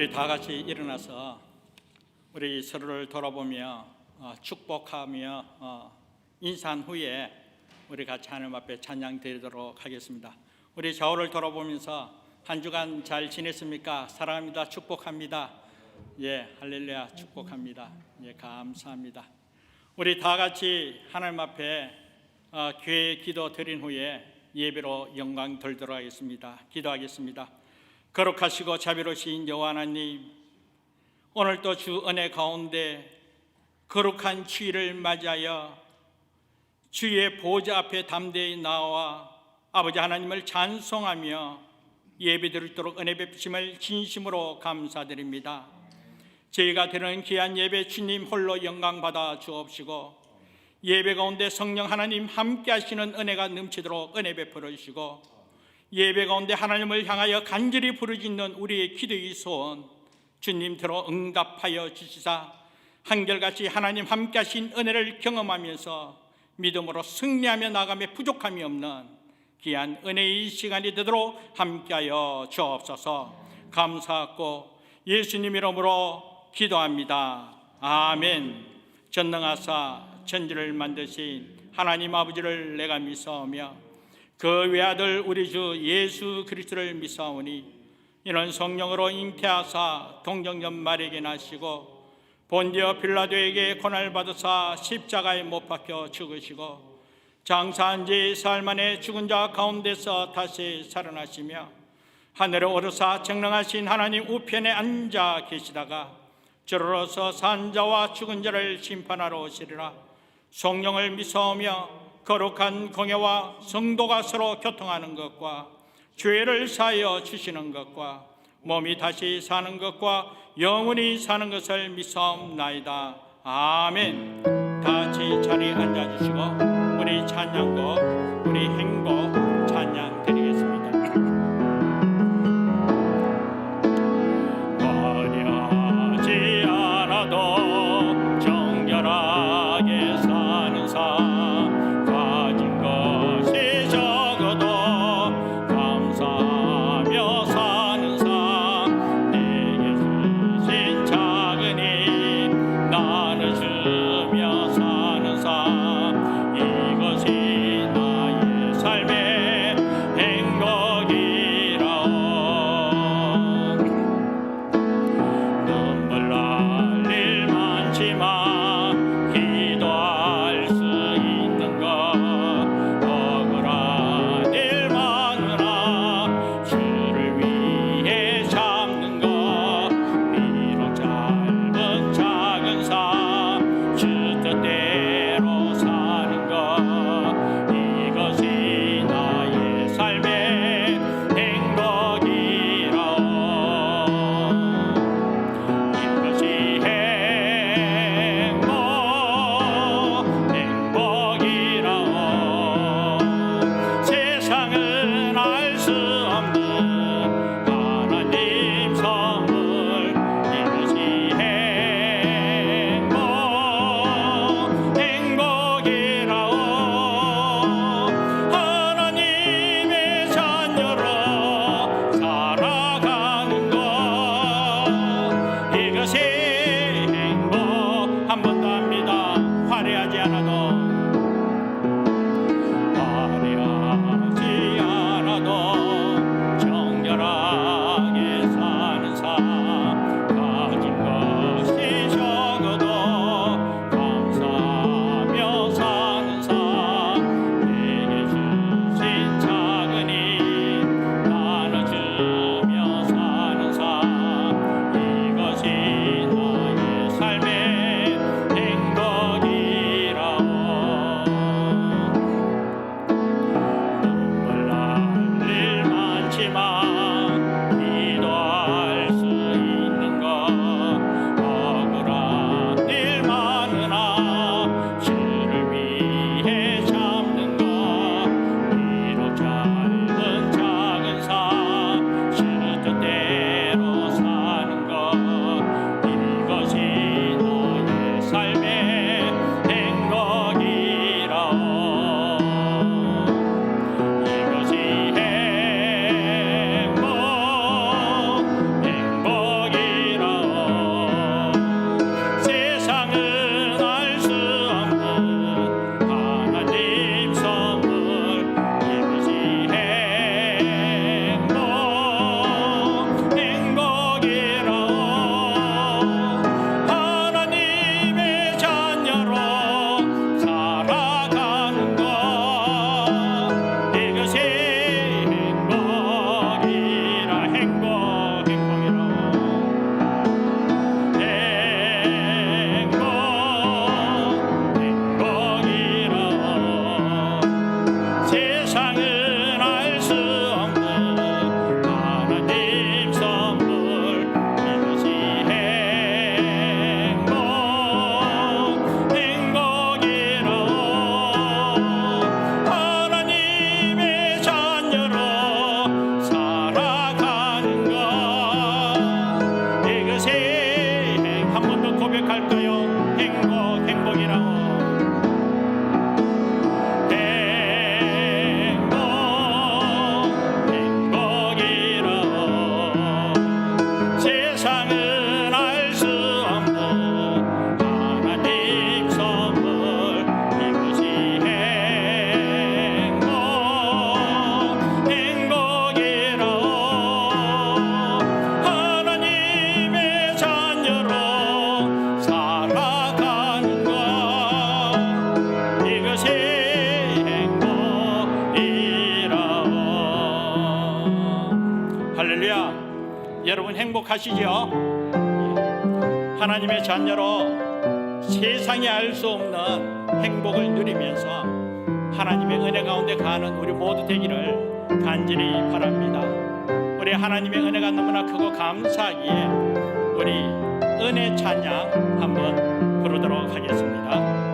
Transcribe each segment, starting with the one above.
우리 다 같이 일어나서 우리 서로를 돌아보며 축복하며 인사한 후에 우리 같이 하나님 앞에 찬양 드리도록 하겠습니다. 우리 좌우를 돌아보면서 한 주간 잘 지냈습니까? 사랑합니다. 축복합니다. 예, 할렐루야, 축복합니다. 예, 감사합니다. 우리 다 같이 하나님 앞에 교회 기도 드린 후에 예배로 영광 돌도록 하겠습니다. 기도하겠습니다. 거룩하시고 자비로우신 여호와 하나님, 오늘도 주 은혜 가운데 거룩한 주일을 맞이하여 주의 보좌 앞에 담대히 나와 아버지 하나님을 찬송하며 예배드리도록 은혜 베푸심을 진심으로 감사드립니다. 저희가 드리는 귀한 예배 주님 홀로 영광 받아 주옵시고, 예배 가운데 성령 하나님 함께 하시는 은혜가 넘치도록 은혜 베풀어 주시고, 예배 가운데 하나님을 향하여 간절히 부르짖는 우리의 기도의 소원 주님께로 응답하여 주시사 한결같이 하나님 함께 하신 은혜를 경험하면서 믿음으로 승리하며 나감에 부족함이 없는 귀한 은혜의 시간이 되도록 함께하여 주옵소서. 감사하고 예수님 이름으로 기도합니다. 아멘. 전능하사 천지를 만드신 하나님 아버지를 내가 믿사오며 그 외아들 우리 주 예수 그리스도를 믿사오니, 이는 성령으로 잉태하사 동정녀 마리아에게 나시고 본디오 빌라도에게 고난을 받으사 십자가에 못 박혀 죽으시고 장사한 지 사흘 만에 죽은 자 가운데서 다시 살아나시며 하늘에 오르사 정령하신 하나님 우편에 앉아 계시다가 저로서 산 자와 죽은 자를 심판하러 오시리라. 성령을 믿사오며 거룩한 공예와 성도가 서로 교통하는 것과 죄를 사하여 주시는 것과 몸이 다시 사는 것과 영원히 사는 것을 믿사옵나이다. 아멘. 다 같이 자리에 앉아주시고 우리 찬양곡, 우리 행복 찬양 드리겠습니다. 원하지 않아도 정결하게 사는 삶, 가진 것이 적어도 감사하며 사는 삶, 내게 주신 작은 힘 나눠주며 사는 삶, 여러분 행복하시죠? 하나님의 자녀로 세상이 알 수 없는 행복을 누리면서 하나님의 은혜 가운데 가는 우리 모두 되기를 간절히 바랍니다. 우리 하나님의 은혜가 너무나 크고 감사하기에 우리 은혜 찬양 한번 부르도록 하겠습니다.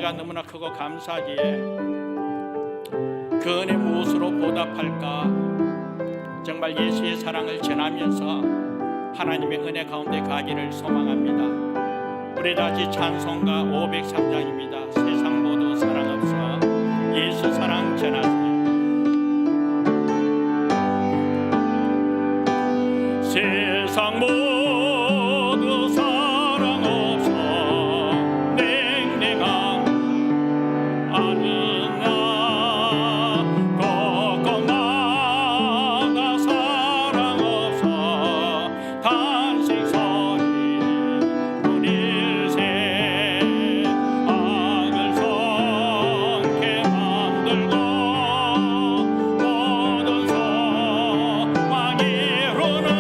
은혜가 너무나 크고 감사하기에 그 은혜 무엇으로 보답할까? 정말 예수의 사랑을 전하면서 하나님의 은혜 가운데 가기를 소망합니다. 우리 다시 찬송가 503장입니다. 세상 모두 사랑 없어 예수 사랑 전하세요. 세상 모두 사랑 없어 냉랭한 아는 나 꼭꼭마다 사랑 없어 탄식 소리 분일세 악을 손게 만들고 모든 소망 이루는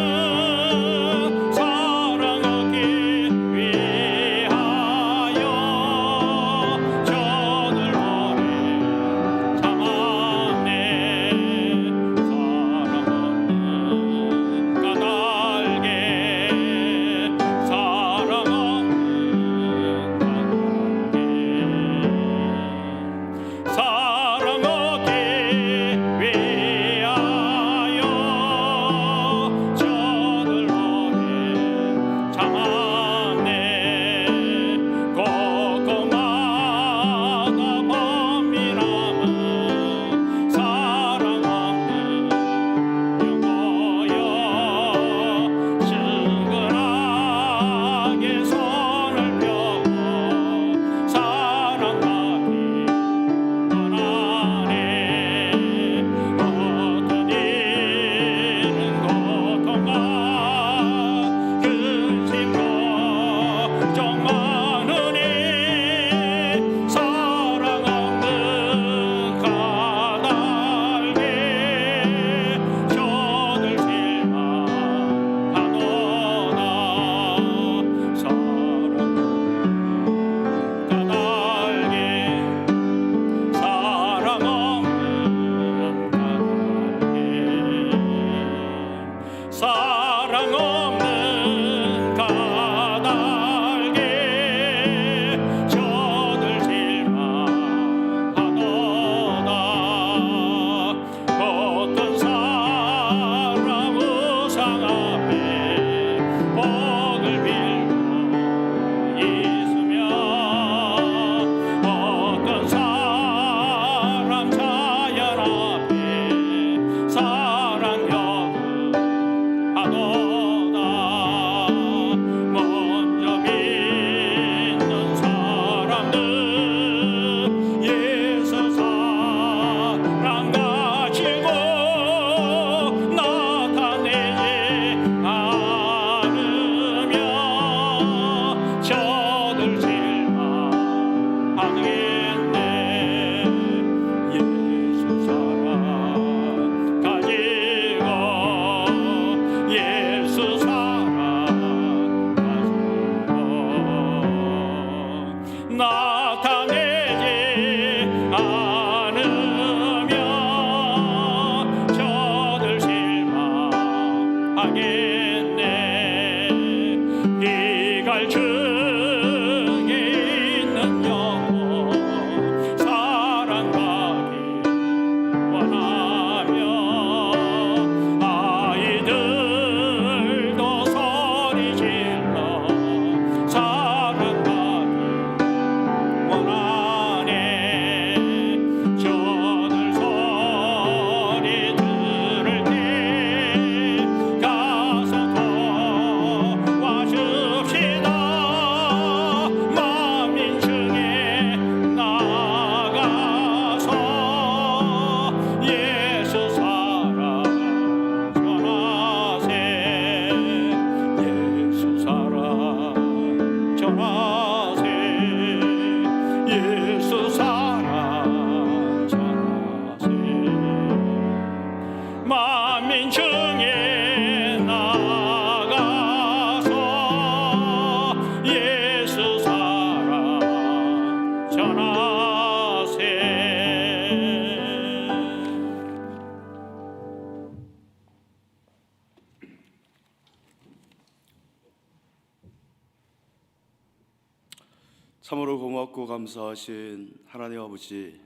참으로 고맙고 감사하신 하나님 아버지,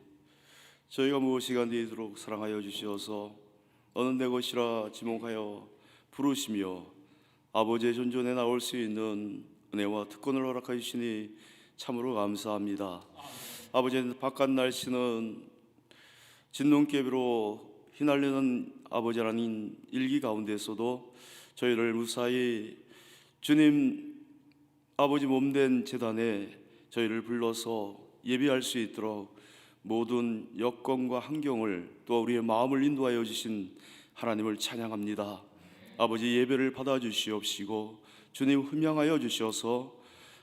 저희가 무엇이 안되도록 사랑하여 주시어서 어느 내 것이라 지목하여 부르시며 아버지의 존전에 나올 수 있는 은혜와 특권을 허락하여 주시니 참으로 감사합니다. 아버지, 바깥 날씨는 진눈깨비로 휘날리는 아버지 하나님 일기 가운데서도 저희를 무사히 주님 아버지 몸된 제단에 저희를 불러서 예배할 수 있도록 모든 여건과 환경을 또 우리의 마음을 인도하여 주신 하나님을 찬양합니다. 아버지, 예배를 받아 주시옵시고 주님 흠양하여 주셔서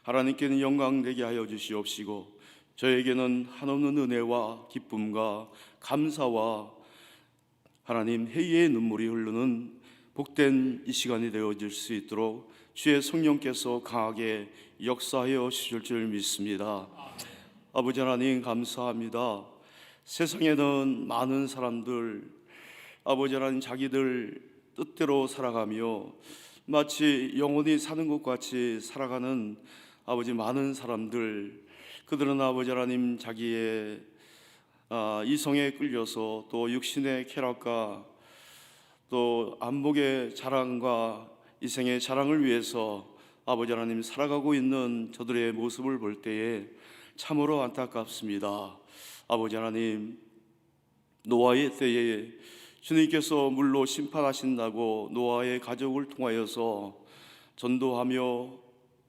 하나님께는 영광되게 하여 주시옵시고 저에게는 한없는 은혜와 기쁨과 감사와 하나님 회개의 눈물이 흐르는 복된 이 시간이 되어질 수 있도록 주의 성령께서 강하게 역사하여 주실 줄 믿습니다. 아버지 하나님, 감사합니다. 세상에는 많은 사람들, 아버지 하나님, 자기들 뜻대로 살아가며 마치 영원히 사는 것 같이 살아가는 아버지 많은 사람들, 그들은 아버지 하나님 자기의 이성에 끌려서 또 육신의 쾌락과 또 안목의 자랑과 이생의 자랑을 위해서 아버지 하나님 살아가고 있는 저들의 모습을 볼 때에 참으로 안타깝습니다. 아버지 하나님, 노아의 때에 주님께서 물로 심판하신다고 노아의 가족을 통하여서 전도하며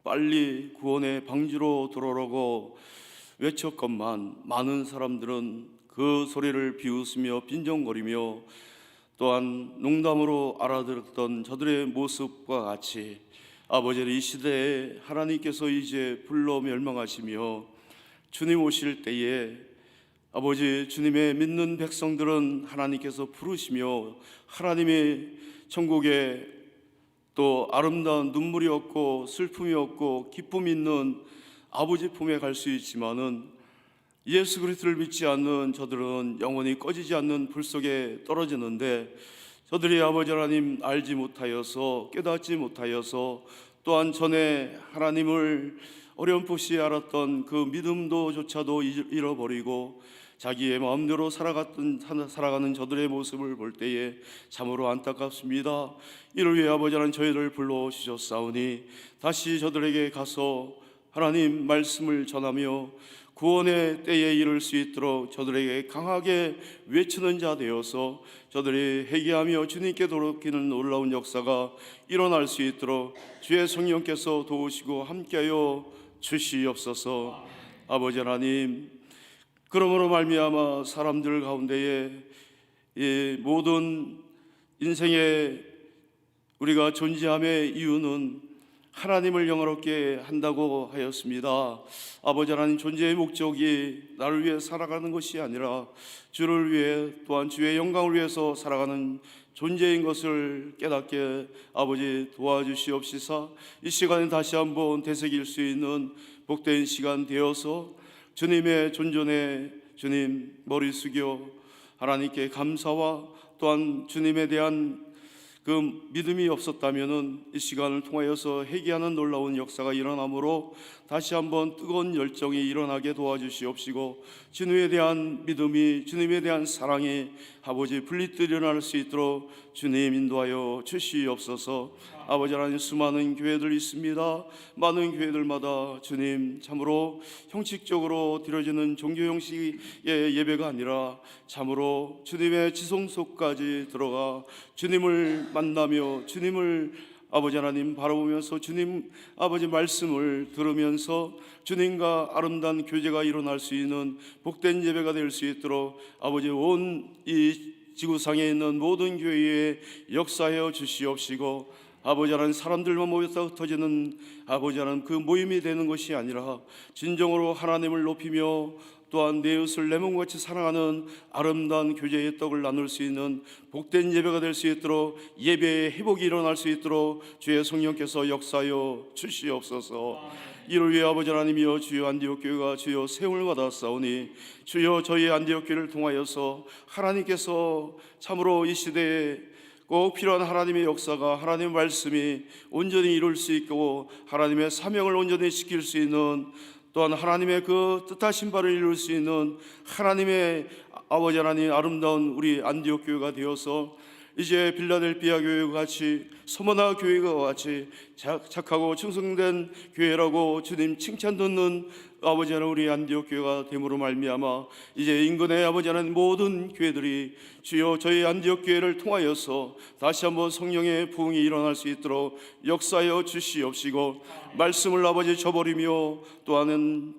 빨리 구원의 방주로 돌아오라고 외쳤건만 많은 사람들은 그 소리를 비웃으며 빈정거리며 또한 농담으로 알아들었던 저들의 모습과 같이 아버지, 이 시대에 하나님께서 이제 불러 멸망하시며 주님 오실 때에 아버지, 주님의 믿는 백성들은 하나님께서 부르시며 하나님의 천국에 또 아름다운 눈물이 없고 슬픔이 없고 기쁨이 있는 아버지 품에 갈 수 있지만은 예수 그리스도를 믿지 않는 저들은 영원히 꺼지지 않는 불 속에 떨어지는데 저들이 아버지 하나님 알지 못하여서 깨닫지 못하여서 또한 전에 하나님을 어렴풋이 알았던 그 믿음도조차도 잃어버리고 자기의 마음대로 살아가는 저들의 모습을 볼 때에 참으로 안타깝습니다. 이를 위해 아버지 하나님 저희를 불러주셨사오니 다시 저들에게 가서 하나님 말씀을 전하며 구원의 때에 이를 수 있도록 저들에게 강하게 외치는 자 되어서 저들이 회개하며 주님께 돌이키는 놀라운 역사가 일어날 수 있도록 주의 성령께서 도우시고 함께하여 주시옵소서. 아버지 하나님, 그러므로 말미암아 사람들 가운데에 이 모든 인생에 우리가 존재함의 이유는 하나님을 영화롭게 한다고 하였습니다. 아버지 하나님, 존재의 목적이 나를 위해 살아가는 것이 아니라 주를 위해 또한 주의 영광을 위해서 살아가는 존재인 것을 깨닫게 아버지 도와주시옵시사 이 시간에 다시 한번 되새길 수 있는 복된 시간 되어서 주님의 존전에 주님 머리 숙여 하나님께 감사와 또한 주님에 대한 그 믿음이 없었다면은 이 시간을 통하여서 회개하는 놀라운 역사가 일어나므로 다시 한번 뜨거운 열정이 일어나게 도와주시옵시고 주님에 대한 믿음이, 주님에 대한 사랑이 아버지 분리되어 일어날 수 있도록 주님 인도하여 주시옵소서. 아버지 하나님, 수많은 교회들 있습니다. 많은 교회들마다 주님 참으로 형식적으로 드려지는 종교 형식의 예배가 아니라 참으로 주님의 지성 속까지 들어가 주님을 만나며 주님을 아버지 하나님 바라보면서 주님 아버지 말씀을 들으면서 주님과 아름다운 교제가 일어날 수 있는 복된 예배가 될 수 있도록 아버지 온 이 지구상에 있는 모든 교회에 역사하여 주시옵시고 아버지 하나님, 사람들만 모여서 흩어지는 아버지 하나님 그 모임이 되는 것이 아니라 진정으로 하나님을 높이며 또한 내 이웃을 내 몸같이 사랑하는 아름다운 교제의 떡을 나눌 수 있는 복된 예배가 될 수 있도록 예배의 회복이 일어날 수 있도록 주의 성령께서 역사하여 주시옵소서. 이를 위해 아버지 하나님이여 주여 안디옥 교회가 주여 세움을 받았사오니 주여 저희 안디옥 교회를 통하여서 하나님께서 참으로 이 시대에 꼭 필요한 하나님의 역사가, 하나님의 말씀이 온전히 이룰 수 있고 하나님의 사명을 온전히 지킬 수 있는 또한 하나님의 그 뜻하신 바를 이룰 수 있는 하나님의 아버지 하나님 아름다운 우리 안디옥 교회가 되어서 이제 빌라델비아 교회와 같이 서머나 교회와 같이 착하고 충성된 교회라고 주님 칭찬 듣는 아버지 하나님 우리 안디옥 교회가 됨으로 말미암아 이제 인근의 아버지 하나님 모든 교회들이 주여 저희 안디옥 교회를 통하여서 다시 한번 성령의 부흥이 일어날 수 있도록 역사하여 주시옵시고 말씀을 아버지 저버리며 또한은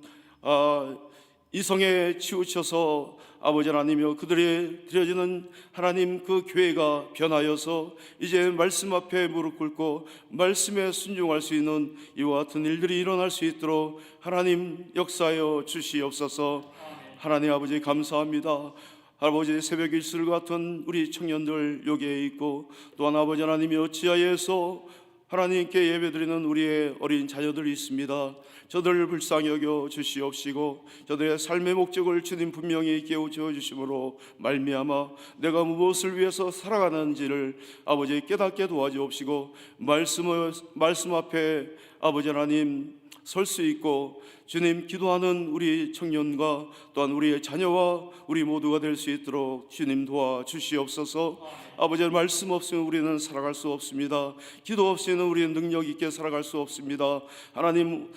이성에 치우쳐서 아버지 하나님이여 그들이 드려지는 하나님 그 교회가 변하여서 이제 말씀 앞에 무릎 꿇고 말씀에 순종할 수 있는 이와 같은 일들이 일어날 수 있도록 하나님 역사하여 주시옵소서. 하나님 아버지 감사합니다. 아버지 새벽 일술 같은 우리 청년들 여기에 있고 또한 아버지 하나님이여 지하에서 하나님께 예배드리는 우리의 어린 자녀들이 있습니다. 저들을 불쌍히 여겨 주시옵시고 저들의 삶의 목적을 주님 분명히 깨우쳐 주심으로 말미암아 내가 무엇을 위해서 살아가는지를 아버지 깨닫게 도와주옵시고 말씀 앞에 아버지 하나님 설 수 있고 주님 기도하는 우리 청년과 또한 우리의 자녀와 우리 모두가 될 수 있도록 주님 도와주시옵소서. 아버지의 말씀 없으면 우리는 살아갈 수 없습니다. 기도 없이는 우리는 능력 있게 살아갈 수 없습니다. 하나님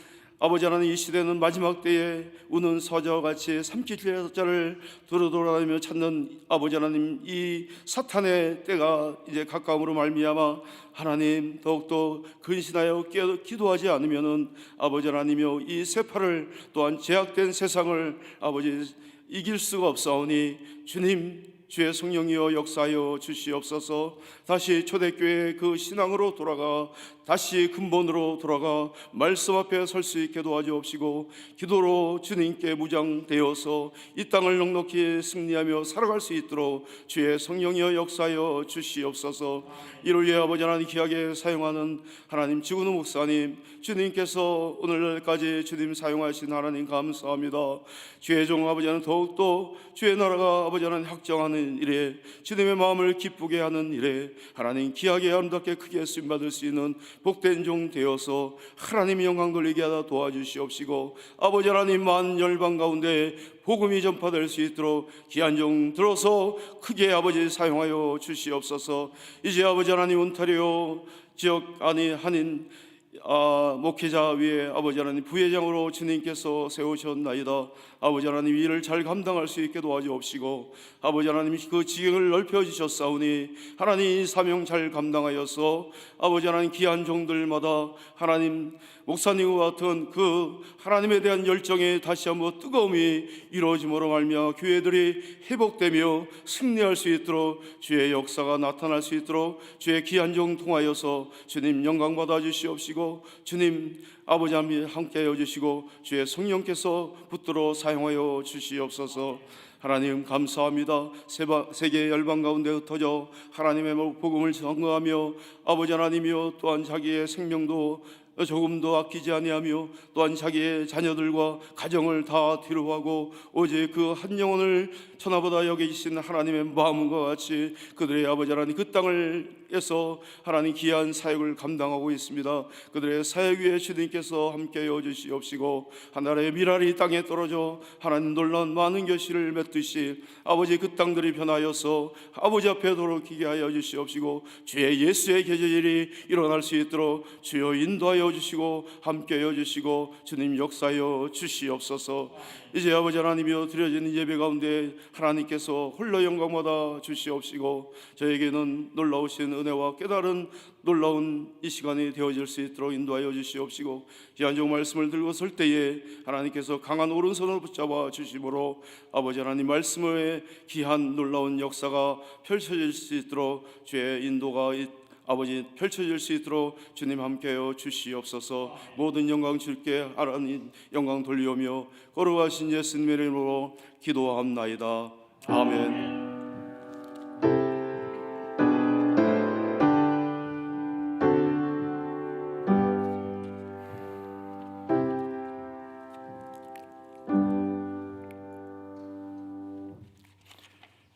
아버지 하나님 이 시대는 마지막 때에 우는 사자와 같이 삼키자를 돌아다니며 찾는 아버지 하나님 이 사탄의 때가 이제 가까움으로 말미암아 하나님 더욱더 근신하여 기도하지 않으면은 아버지 하나님이여 이 세파를 또한 제약된 세상을 아버지 이길 수가 없사오니 주님 주의 성령이여 역사하여 주시옵소서. 다시 초대교회의 그 신앙으로 돌아가 다시 근본으로 돌아가 말씀 앞에 설 수 있게 도와주옵시고 기도로 주님께 무장되어서 이 땅을 넉넉히 승리하며 살아갈 수 있도록 주의 성령이여 역사하여 주시옵소서. 이를 위해 아버지 하나님 귀하게 사용하는 하나님 지구노 목사님 주님께서 오늘까지 주님 사용하신 하나님 감사합니다. 주의 종 아버지 하나님 더욱더 주의 나라가 아버지 하나님 확정하는 일에 주님의 마음을 기쁘게 하는 일에 하나님 귀하게 아름답게 크게 쓰임받을 수 있는 복된 종 되어서 하나님의 영광 돌리게 하다 도와주시옵시고 아버지 하나님 만 열방 가운데 복음이 전파될 수 있도록 귀한 종 들어서 크게 아버지 사용하여 주시옵소서. 이제 아버지 하나님 온타리오 지역 아니 한인 목회자 위에 아버지 하나님 부회장으로 주님께서 세우셨나이다. 아버지 하나님 일을 잘 감당할 수 있게 도와주옵시고 아버지 하나님 그 지경을 넓혀주셨사오니 하나님 사명 잘 감당하여서 아버지 하나님 귀한 종들마다 하나님 목사님과 같은 그 하나님에 대한 열정에 다시 한번 뜨거움이 이루어짐으로 말미암아 교회들이 회복되며 승리할 수 있도록 주의 역사가 나타날 수 있도록 주의 귀한 종 통하여서 주님 영광 받아 주시옵시고 주님 아버지 하나님 함께하여 주시고 주의 성령께서 붙들어 사용하여 주시옵소서. 하나님 감사합니다. 세계 열방 가운데 흩어져 하나님의 복음을 전거하며 아버지 하나님이여 또한 자기의 생명도 조금도 아끼지 아니하며 또한 자기의 자녀들과 가정을 다 뒤로하고 오직 그 한 영혼을 천하보다 여기신 하나님의 마음과 같이 그들의 아버지 하나님 그 땅을에서 하나님 귀한 사역을 감당하고 있습니다. 그들의 사역 위에 주님께서 함께하여 주시옵시고 하나님의 미랄이 땅에 떨어져 하나님 놀라운 많은 결실을 맺듯이 아버지 그 땅들이 변하여서 아버지 앞에 돌아오게 하여 주시옵시고 주의 예수의 계절이 일어날 수 있도록 주여 인도하여 주시고 함께하여 주시고 주님 역사하여 주시옵소서. 이제 아버지 하나님이여 드려지는 예배 가운데 하나님께서 홀로 영광 받아 주시옵시고 저에게는 놀라우신 은혜와 깨달은 놀라운 이 시간이 되어질 수 있도록 인도하여 주시옵시고 귀한 종 말씀을 들고 설 때에 하나님께서 강한 오른손을 붙잡아 주심으로 아버지 하나님 말씀의 귀한 놀라운 역사가 펼쳐질 수 있도록 주의 인도가 아버지 펼쳐질 수 있도록 주님 함께하여 주시옵소서. 모든 영광 주께 하나님 영광 돌리오며 거룩하신 예수님의 이름으로 기도합나이다. 아멘.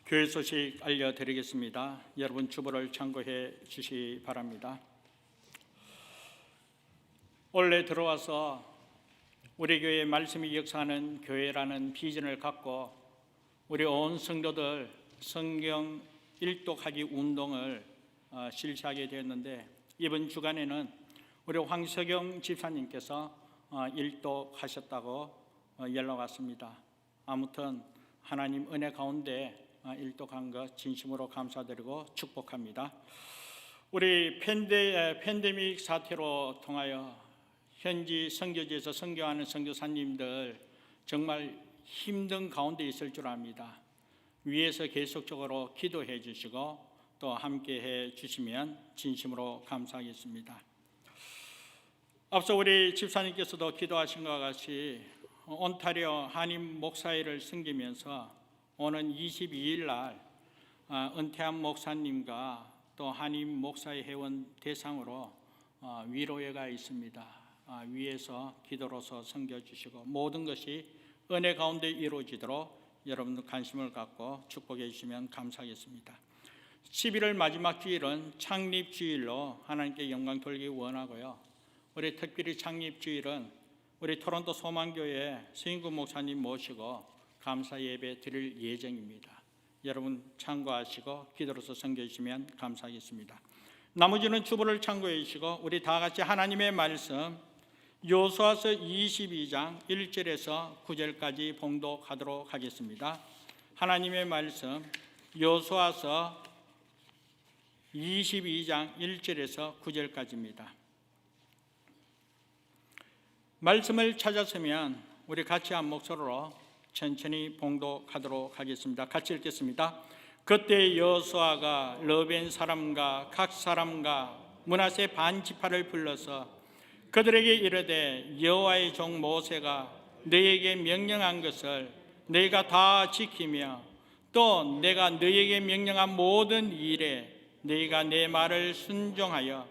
교회 소식 알려드리겠습니다. 여러분 주보를 참고해 주시기 바랍니다. 올해 들어와서 우리 교회 말씀이 역사하는 교회라는 비전을 갖고 우리 온 성도들 성경 일독하기 운동을 실시하게 되었는데, 이번 주간에는 우리 황석영 집사님께서 일독하셨다고 연락 왔습니다. 아무튼 하나님 은혜 가운데 일독한 것 진심으로 감사드리고 축복합니다. 우리 팬데믹 사태로 통하여 현지 선교지에서 선교하는 선교사님들 정말 힘든 가운데 있을 줄 압니다. 위에서 계속적으로 기도해 주시고 또 함께 해 주시면 진심으로 감사하겠습니다. 앞서 우리 집사님께서도 기도하신 것 같이 온타리오 한인 목사회를 섬기면서 오는 22일 날 은퇴한 목사님과 또 한인 목사회 회원 대상으로 위로회가 있습니다. 위에서 기도로서 섬겨주시고 모든 것이 은혜 가운데 이루어지도록 여러분들 관심을 갖고 축복해 주시면 감사하겠습니다. 11월 마지막 주일은 창립주일로 하나님께 영광 돌리기 원하고요. 우리 특별히 창립주일은 우리 토론토 소망교회 서인구 목사님 모시고 감사 예배 드릴 예정입니다. 여러분 참고하시고 기도로서 섬겨주시면 감사하겠습니다. 나머지는 주보를 참고해 주시고 우리 다 같이 하나님의 말씀 여호수아서 22장 1절에서 9절까지 봉독하도록 하겠습니다. 하나님의 말씀 여호수아서 22장 1절에서 9절까지입니다. 말씀을 찾았으면 우리 같이 한 목소리로 천천히 봉독하도록 하겠습니다. 같이 읽겠습니다. 그때 여호수아가 르벤 사람과 각 사람과 므낫세 반 지파를 불러서 그들에게 이르되 여호와의 종 모세가 너에게 명령한 것을 너희가 다 지키며 또 내가 너희에게 명령한 모든 일에 너희가 내 말을 순종하여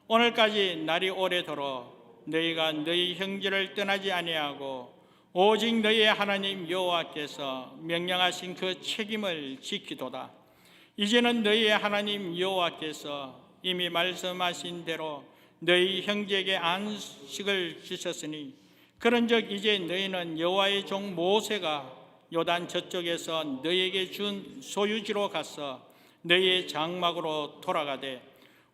오늘까지 날이 오래도록 너희가 너희 형제를 떠나지 아니하고 오직 너희의 하나님 여호와께서 명령하신 그 책임을 지키도다. 이제는 너희의 하나님 여호와께서 이미 말씀하신 대로 너희 형제에게 안식을 주셨으니 그런즉 이제 너희는 여호와의 종 모세가 요단 저쪽에서 너희에게 준 소유지로 가서 너희의 장막으로 돌아가되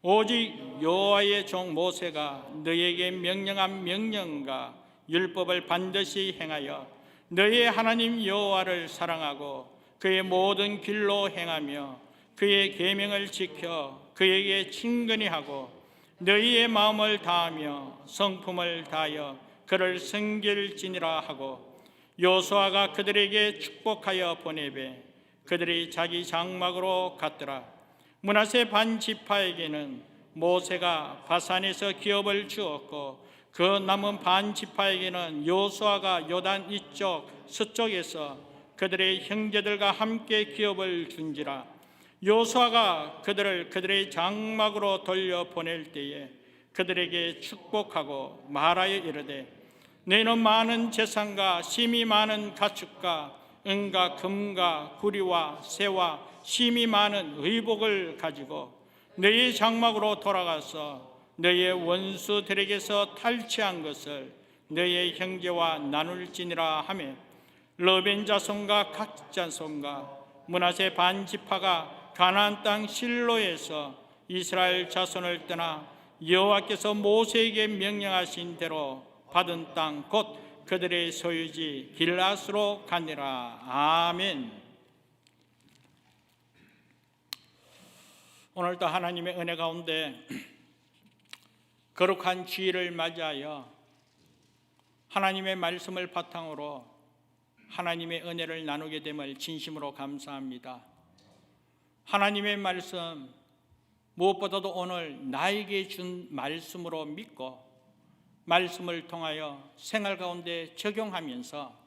오직 여호와의 종 모세가 너희에게 명령한 명령과 율법을 반드시 행하여 너희의 하나님 여호와를 사랑하고 그의 모든 길로 행하며 그의 계명을 지켜 그에게 친근히 하고 너희의 마음을 다하며 성품을 다하여 그를 섬길지니라 하고 여호수아가 그들에게 축복하여 보내되 그들이 자기 장막으로 갔더라. 므낫세 반 지파에게는 모세가 바산에서 기업을 주었고 그 남은 반 지파에게는 여호수아가 요단 이쪽 서쪽에서 그들의 형제들과 함께 기업을 준지라. 여호수아가 그들을 그들의 장막으로 돌려 보낼 때에 그들에게 축복하고 말하여 이르되 너희는 많은 재산과 심히 많은 가축과 은과 금과 구리와 새와 심히 많은 의복을 가지고 너희 장막으로 돌아가서 너희의 원수들에게서 탈취한 것을 너희의 형제와 나눌지니라 하며 르벤 자손과 갓 자손과 므낫세 반 지파가 가나안 땅 실로에서 이스라엘 자손을 떠나 여호와께서 모세에게 명령하신 대로 받은 땅 곧 그들의 소유지 길앗으로 가니라. 아멘. 오늘도 하나님의 은혜 가운데 거룩한 주일을 맞이하여 하나님의 말씀을 바탕으로 하나님의 은혜를 나누게 됨을 진심으로 감사합니다. 하나님의 말씀 무엇보다도 오늘 나에게 준 말씀으로 믿고 말씀을 통하여 생활 가운데 적용하면서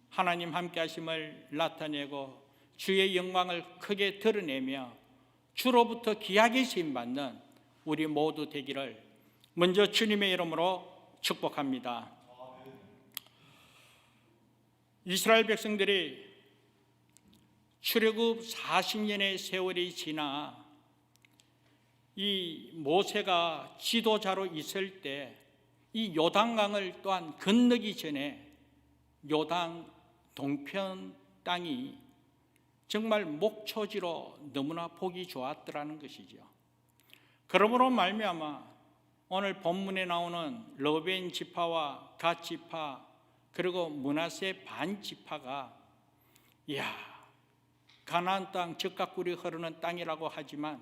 하나님 함께 하심을 나타내고 주의 영광을 크게 드러내며 주로부터 귀하게 쓰임받는 우리 모두 되기를 먼저 주님의 이름으로 축복합니다. 이스라엘 백성들이 출애굽 40년의 세월이 지나 이 모세가 지도자로 있을 때 이 요단강을 또한 건너기 전에 요단 동편 땅이 정말 목초지로 너무나 보기 좋았더라는 것이죠. 그러므로 말미암아 오늘 본문에 나오는 르벤 지파와 갓 지파 그리고 므낫세 반 지파가 가나안 땅 젖과 꿀이 흐르는 땅이라고 하지만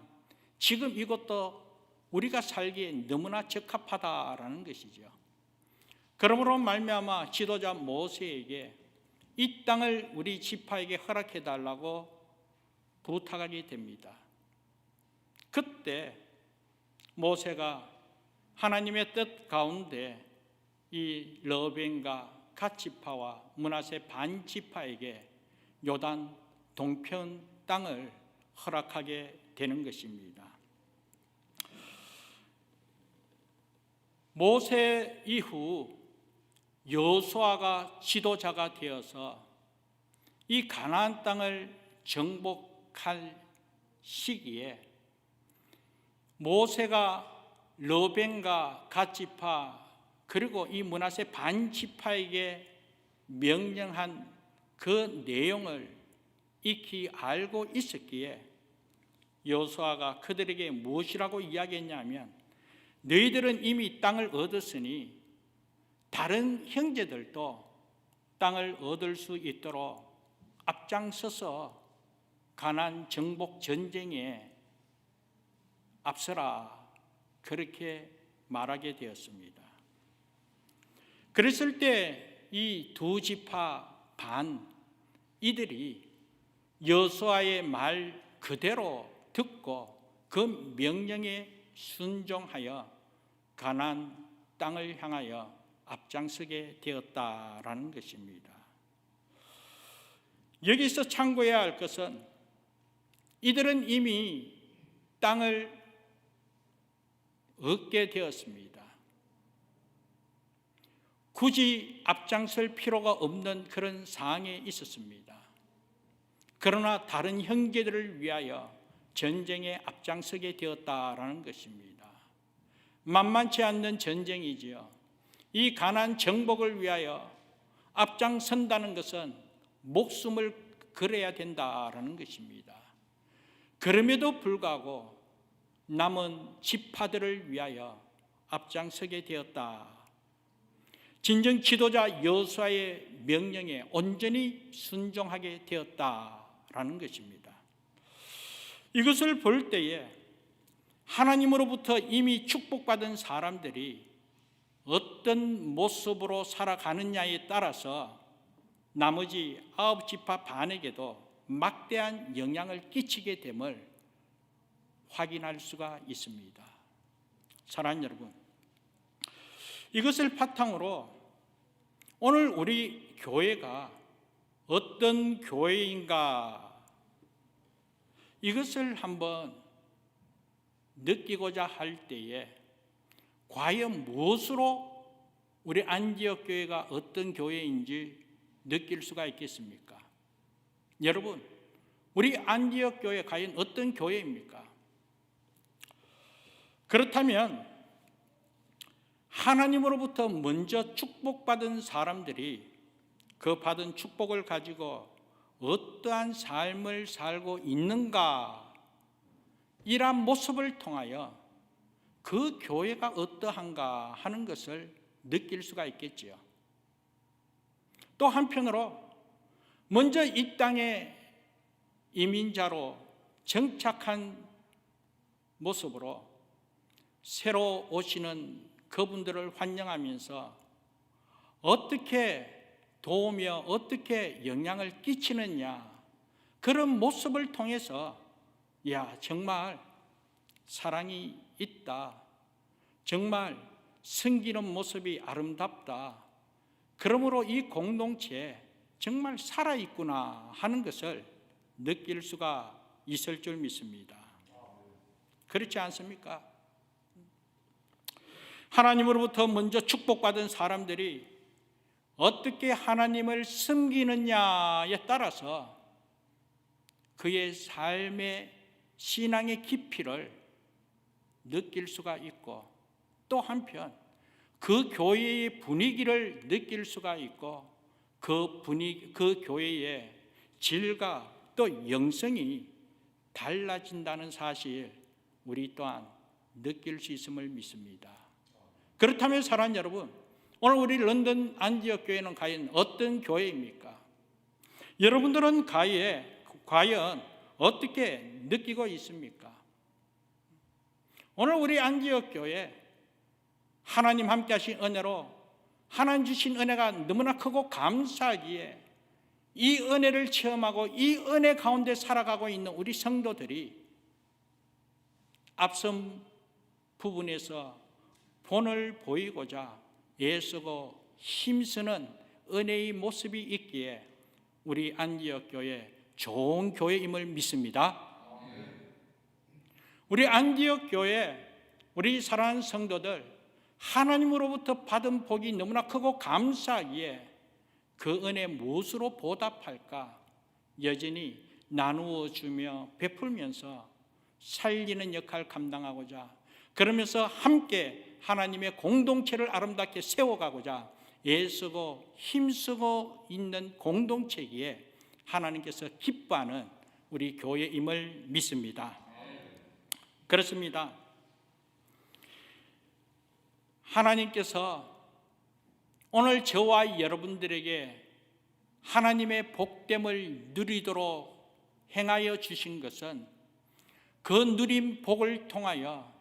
지금 이것도 우리가 살기에 너무나 적합하다라는 것이죠. 그러므로 말미암아 지도자 모세에게 이 땅을 우리 지파에게 허락해 달라고 부탁하게 됩니다. 그때 모세가 하나님의 뜻 가운데 이 르벤과 갓 지파와 므낫세 반 지파에게 요단 동편 땅을 허락하게 되는 것입니다. 모세 이후 여호수아가 지도자가 되어서 이 가나안 땅을 정복할 시기에 모세가 르벤과 갓 지파 그리고 이 므낫세 반 지파에게 명령한 그 내용을 익히 알고 있었기에 여호수아가 그들에게 무엇이라고 이야기했냐면 너희들은 이미 땅을 얻었으니 다른 형제들도 땅을 얻을 수 있도록 앞장서서 가나안 정복 전쟁에 앞서라, 그렇게 말하게 되었습니다. 그랬을 때 이 두 지파 반 이들이 여호수아의 말 그대로 듣고 그 명령에 순종하여 가나안 땅을 향하여 앞장서게 되었다라는 것입니다. 여기서 참고해야 할 것은 이들은 이미 땅을 얻게 되었습니다. 굳이 앞장설 필요가 없는 그런 상황에 있었습니다. 그러나 다른 형제들을 위하여 전쟁에 앞장서게 되었다라는 것입니다. 만만치 않는 전쟁이지요. 이 가나안 정복을 위하여 앞장선다는 것은 목숨을 걸어야 된다라는 것입니다. 그럼에도 불구하고 남은 지파들을 위하여 앞장서게 되었다. 진정 지도자 여호수아의 명령에 온전히 순종하게 되었다라는 것입니다. 이것을 볼 때에 하나님으로부터 이미 축복받은 사람들이 어떤 모습으로 살아가느냐에 따라서 나머지 9지파 반에게도 막대한 영향을 끼치게 됨을 확인할 수가 있습니다. 사랑하는 여러분, 이것을 바탕으로 오늘 우리 교회가 어떤 교회인가 이것을 한번 느끼고자 할 때에 과연 무엇으로 우리 안디옥 교회가 어떤 교회인지 느낄 수가 있겠습니까? 여러분, 우리 안디옥 교회 과연 어떤 교회입니까? 그렇다면 하나님으로부터 먼저 축복받은 사람들이 그 받은 축복을 가지고 어떠한 삶을 살고 있는가, 이러한 모습을 통하여 그 교회가 어떠한가 하는 것을 느낄 수가 있겠지요. 또 한편으로 먼저 이 땅에 이민자로 정착한 모습으로 새로 오시는 그분들을 환영하면서 어떻게 도우며 어떻게 영향을 끼치느냐, 그런 모습을 통해서 정말 사랑이 있다, 정말 섬기는 모습이 아름답다, 그러므로 이 공동체에 정말 살아있구나 하는 것을 느낄 수가 있을 줄 믿습니다. 그렇지 않습니까? 하나님으로부터 먼저 축복받은 사람들이 어떻게 하나님을 섬기느냐에 따라서 그의 삶의 신앙의 깊이를 느낄 수가 있고, 또 한편 그 교회의 분위기를 느낄 수가 있고 그 교회의 질과 또 영성이 달라진다는 사실 우리 또한 느낄 수 있음을 믿습니다. 그렇다면 사랑하는 여러분, 오늘 우리 런던 안디옥 교회는 과연 어떤 교회입니까? 여러분들은 과연 어떻게 느끼고 있습니까? 오늘 우리 안디옥 교회 하나님 함께 하신 은혜로 하나님 주신 은혜가 너무나 크고 감사하기에 이 은혜를 체험하고 이 은혜 가운데 살아가고 있는 우리 성도들이 앞선 부분에서 본을 보이고자 애쓰고 힘쓰는 은혜의 모습이 있기에 우리 안디옥 교회 좋은 교회임을 믿습니다. 우리 안디옥 교회 우리 사랑하는 성도들 하나님으로부터 받은 복이 너무나 크고 감사하기에 그 은혜 무엇으로 보답할까 여전히 나누어 주며 베풀면서 살리는 역할을 감당하고자 그러면서 함께 하나님의 공동체를 아름답게 세워가고자 애쓰고 힘쓰고 있는 공동체기에 하나님께서 기뻐하는 우리 교회임을 믿습니다. 그렇습니다. 하나님께서 오늘 저와 여러분들에게 하나님의 복됨을 누리도록 행하여 주신 것은 그 누린 복을 통하여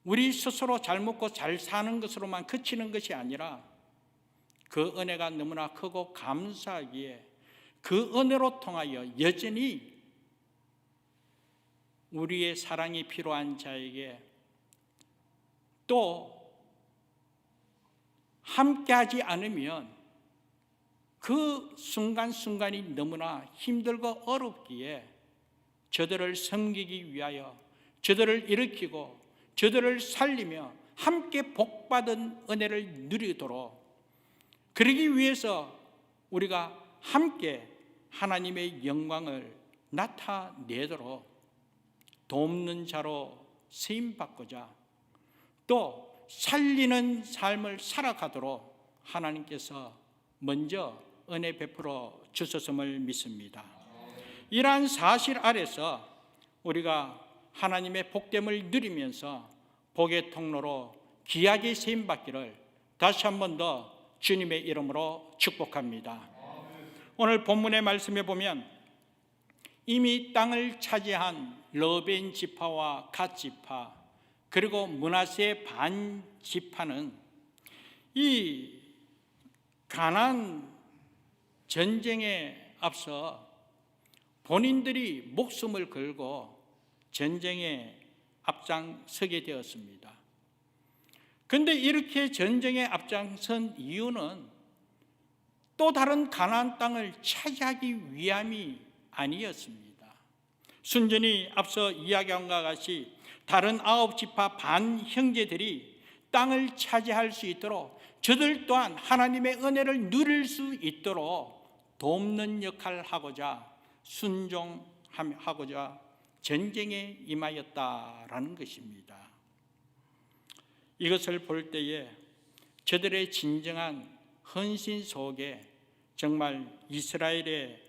우리 스스로 잘 먹고 잘 사는 것으로만 그치는 것이 아니라 그 은혜가 너무나 크고 감사하기에 그 은혜로 통하여 여전히 우리의 사랑이 필요한 자에게 또 함께하지 않으면 그 순간순간이 너무나 힘들고 어렵기에 저들을 섬기기 위하여 저들을 일으키고 저들을 살리며 함께 복받은 은혜를 누리도록 그러기 위해서 우리가 함께 하나님의 영광을 나타내도록 돕는 자로 쓰임받고자 또 살리는 삶을 살아가도록 하나님께서 먼저 은혜 베풀어 주셨음을 믿습니다. 이러한 사실 아래서 우리가 하나님의 복됨을 누리면서 복의 통로로 귀하게 쓰임받기를 다시 한 번 더 주님의 이름으로 축복합니다. 오늘 본문의 말씀에 보면 이미 땅을 차지한 르벤 지파와 갓 지파 그리고 므낫세 반 지파는 이 가나안 전쟁에 앞서 본인들이 목숨을 걸고 전쟁에 앞장서게 되었습니다. 그런데 이렇게 전쟁에 앞장선 이유는 또 다른 가나안 땅을 차지하기 위함이 아니었습니다. 순전히 앞서 이야기한 것과 같이 다른 9지파 반 형제들이 땅을 차지할 수 있도록 저들 또한 하나님의 은혜를 누릴 수 있도록 돕는 역할을 하고자 순종하고자 전쟁에 임하였다라는 것입니다. 이것을 볼 때에 저들의 진정한 헌신 속에 정말 이스라엘의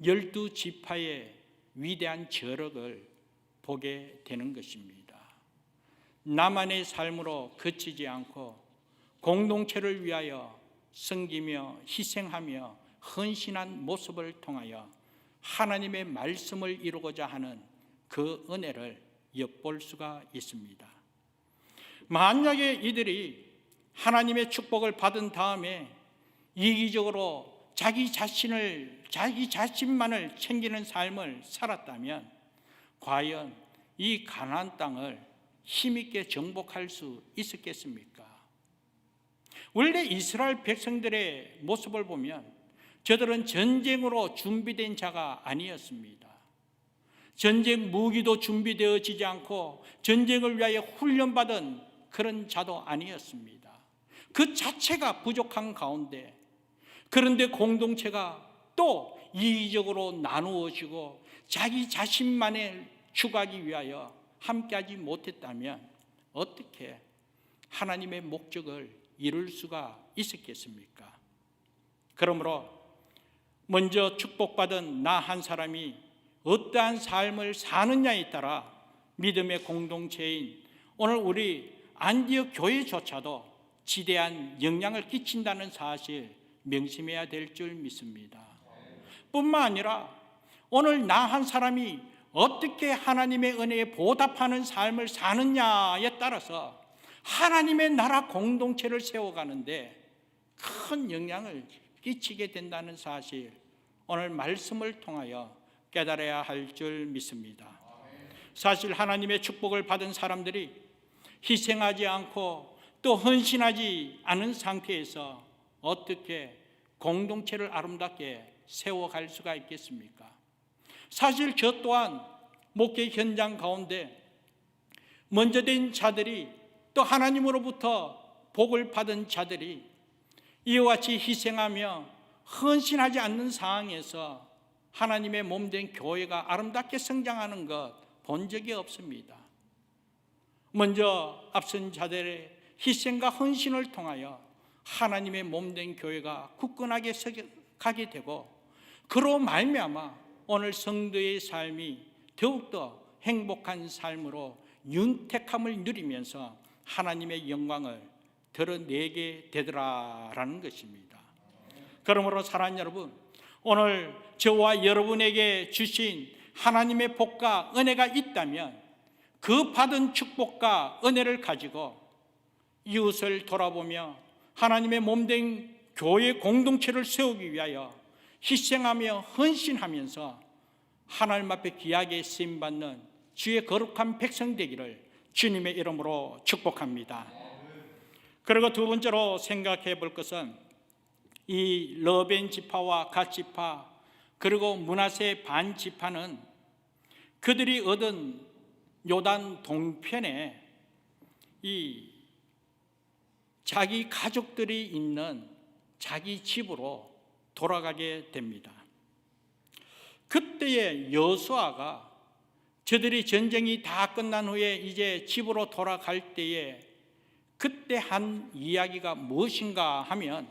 12지파의 위대한 저력을 보게 되는 것입니다. 나만의 삶으로 그치지 않고 공동체를 위하여 섬기며 희생하며 헌신한 모습을 통하여 하나님의 말씀을 이루고자 하는 그 은혜를 엿볼 수가 있습니다. 만약에 이들이 하나님의 축복을 받은 다음에 이기적으로 자기 자신만을 챙기는 삶을 살았다면 과연 이 가나안 땅을 힘있게 정복할 수 있었겠습니까? 원래 이스라엘 백성들의 모습을 보면 저들은 전쟁으로 준비된 자가 아니었습니다. 전쟁 무기도 준비되어지지 않고 전쟁을 위하여 훈련받은 그런 자도 아니었습니다. 그 자체가 부족한 가운데 그런데 공동체가 또 이기적으로 나누어지고 자기 자신만을 추구하기 위하여 함께하지 못했다면 어떻게 하나님의 목적을 이룰 수가 있었겠습니까? 그러므로 먼저 축복받은 나 한 사람이 어떠한 삶을 사느냐에 따라 믿음의 공동체인 오늘 우리 안디옥 교회조차도 지대한 영향을 끼친다는 사실 명심해야 될 줄 믿습니다. 뿐만 아니라 오늘 나 한 사람이 어떻게 하나님의 은혜에 보답하는 삶을 사느냐에 따라서 하나님의 나라 공동체를 세워가는데 큰 영향을 끼치게 된다는 사실 오늘 말씀을 통하여 깨달아야 할 줄 믿습니다. 사실 하나님의 축복을 받은 사람들이 희생하지 않고 또 헌신하지 않은 상태에서 어떻게 공동체를 아름답게 세워갈 수가 있겠습니까? 사실 저 또한 목회 현장 가운데 먼저 된 자들이 또 하나님으로부터 복을 받은 자들이 이와 같이 희생하며 헌신하지 않는 상황에서 하나님의 몸된 교회가 아름답게 성장하는 것 본 적이 없습니다. 먼저 앞선 자들의 희생과 헌신을 통하여 하나님의 몸된 교회가 굳건하게 가게 되고 그로 말미암아 오늘 성도의 삶이 더욱더 행복한 삶으로 윤택함을 누리면서 하나님의 영광을 드러내게 되더라라는 것입니다. 그러므로 사랑하는 여러분, 오늘 저와 여러분에게 주신 하나님의 복과 은혜가 있다면 그 받은 축복과 은혜를 가지고 이웃을 돌아보며 하나님의 몸된 교회 공동체를 세우기 위하여 희생하며 헌신하면서 하나님 앞에 귀하게 쓰임받는 주의 거룩한 백성 되기를 주님의 이름으로 축복합니다. 그리고 두 번째로 생각해 볼 것은 이 르벤 지파와 갓 지파 그리고 므낫세 반 지파는 그들이 얻은 요단 동편에 이 자기 가족들이 있는 자기 집으로 돌아가게 됩니다. 그때의 여호수아가 저들이 전쟁이 다 끝난 후에 이제 집으로 돌아갈 때에 그때 한 이야기가 무엇인가 하면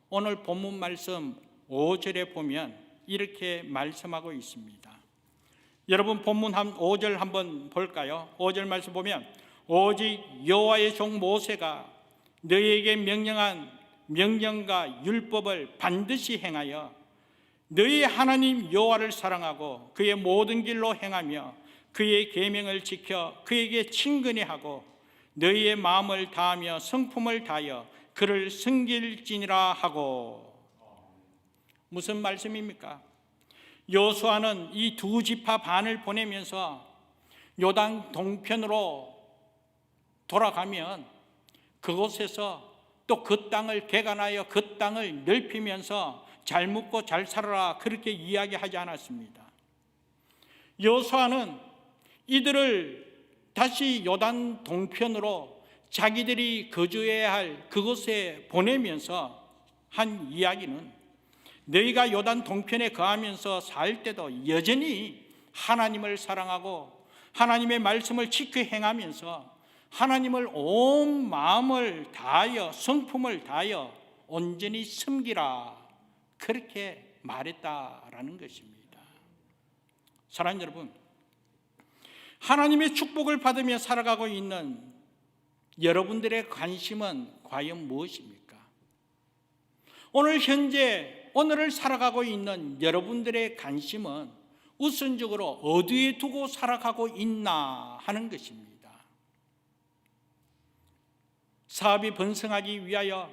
오늘 본문 말씀 5절에 보면 이렇게 말씀하고 있습니다. 여러분 본문 5절 한번 볼까요? 5절 말씀 보면 오직 여호와의 종 모세가 너희에게 명령한 명령과 율법을 반드시 행하여 너희 하나님 여호와를 사랑하고 그의 모든 길로 행하며 그의 계명을 지켜 그에게 친근히 하고 너희의 마음을 다하며 성품을 다하여 그를 섬길지니라 하고. 무슨 말씀입니까? 여호수아는 이 두 지파 반을 보내면서 요단 동편으로 돌아가면 그곳에서 또 그 땅을 개간하여 그 땅을 넓히면서 잘 묵고 잘 살아라 그렇게 이야기하지 않았습니다. 여호수아는 이들을 다시 요단 동편으로 자기들이 거주해야 할 그곳에 보내면서 한 이야기는 너희가 요단 동편에 거하면서 살 때도 여전히 하나님을 사랑하고 하나님의 말씀을 지켜 행하면서 하나님을 온 마음을 다하여 성품을 다하여 온전히 섬기라 그렇게 말했다라는 것입니다. 사랑하는 여러분, 하나님의 축복을 받으며 살아가고 있는 여러분들의 관심은 과연 무엇입니까? 오늘 현재 오늘을 살아가고 있는 여러분들의 관심은 우선적으로 어디에 두고 살아가고 있나 하는 것입니다. 사업이 번성하기 위하여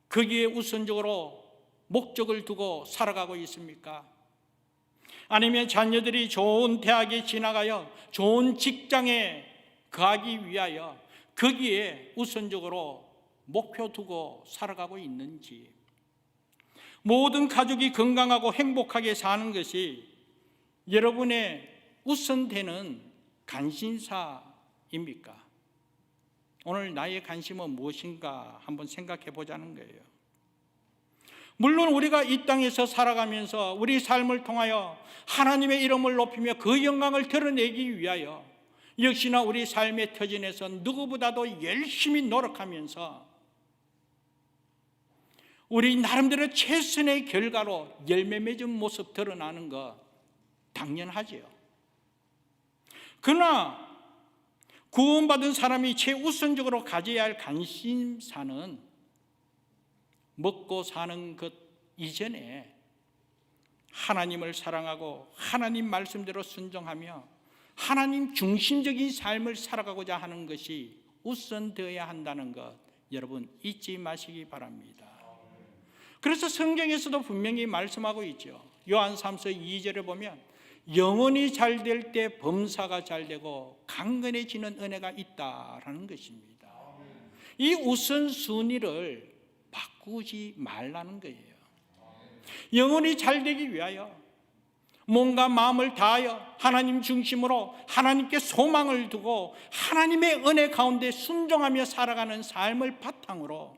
거기에 우선적으로 목적을 두고 살아가고 있습니까? 아니면 자녀들이 좋은 대학에 지나가여 좋은 직장에 가기 위하여 거기에 우선적으로 목표 두고 살아가고 있는지, 모든 가족이 건강하고 행복하게 사는 것이 여러분의 우선되는 관심사입니까? 오늘 나의 관심은 무엇인가 한번 생각해 보자는 거예요. 물론 우리가 이 땅에서 살아가면서 우리 삶을 통하여 하나님의 이름을 높이며 그 영광을 드러내기 위하여 역시나 우리 삶의 터전에서 누구보다도 열심히 노력하면서 우리 나름대로 최선의 결과로 열매 맺은 모습 드러나는 것 당연하지요. 그러나 구원받은 사람이 최우선적으로 가져야 할 관심사는 먹고 사는 것 이전에 하나님을 사랑하고 하나님 말씀대로 순종하며 하나님 중심적인 삶을 살아가고자 하는 것이 우선되어야 한다는 것 여러분 잊지 마시기 바랍니다. 그래서 성경에서도 분명히 말씀하고 있죠. 요한 3서 2절에 보면 영혼이 잘 될 때 범사가 잘 되고 강건해지는 은혜가 있다라는 것입니다. 이 우선순위를 바꾸지 말라는 거예요. 영혼이 잘 되기 위하여 몸과 마음을 다하여 하나님 중심으로 하나님께 소망을 두고 하나님의 은혜 가운데 순종하며 살아가는 삶을 바탕으로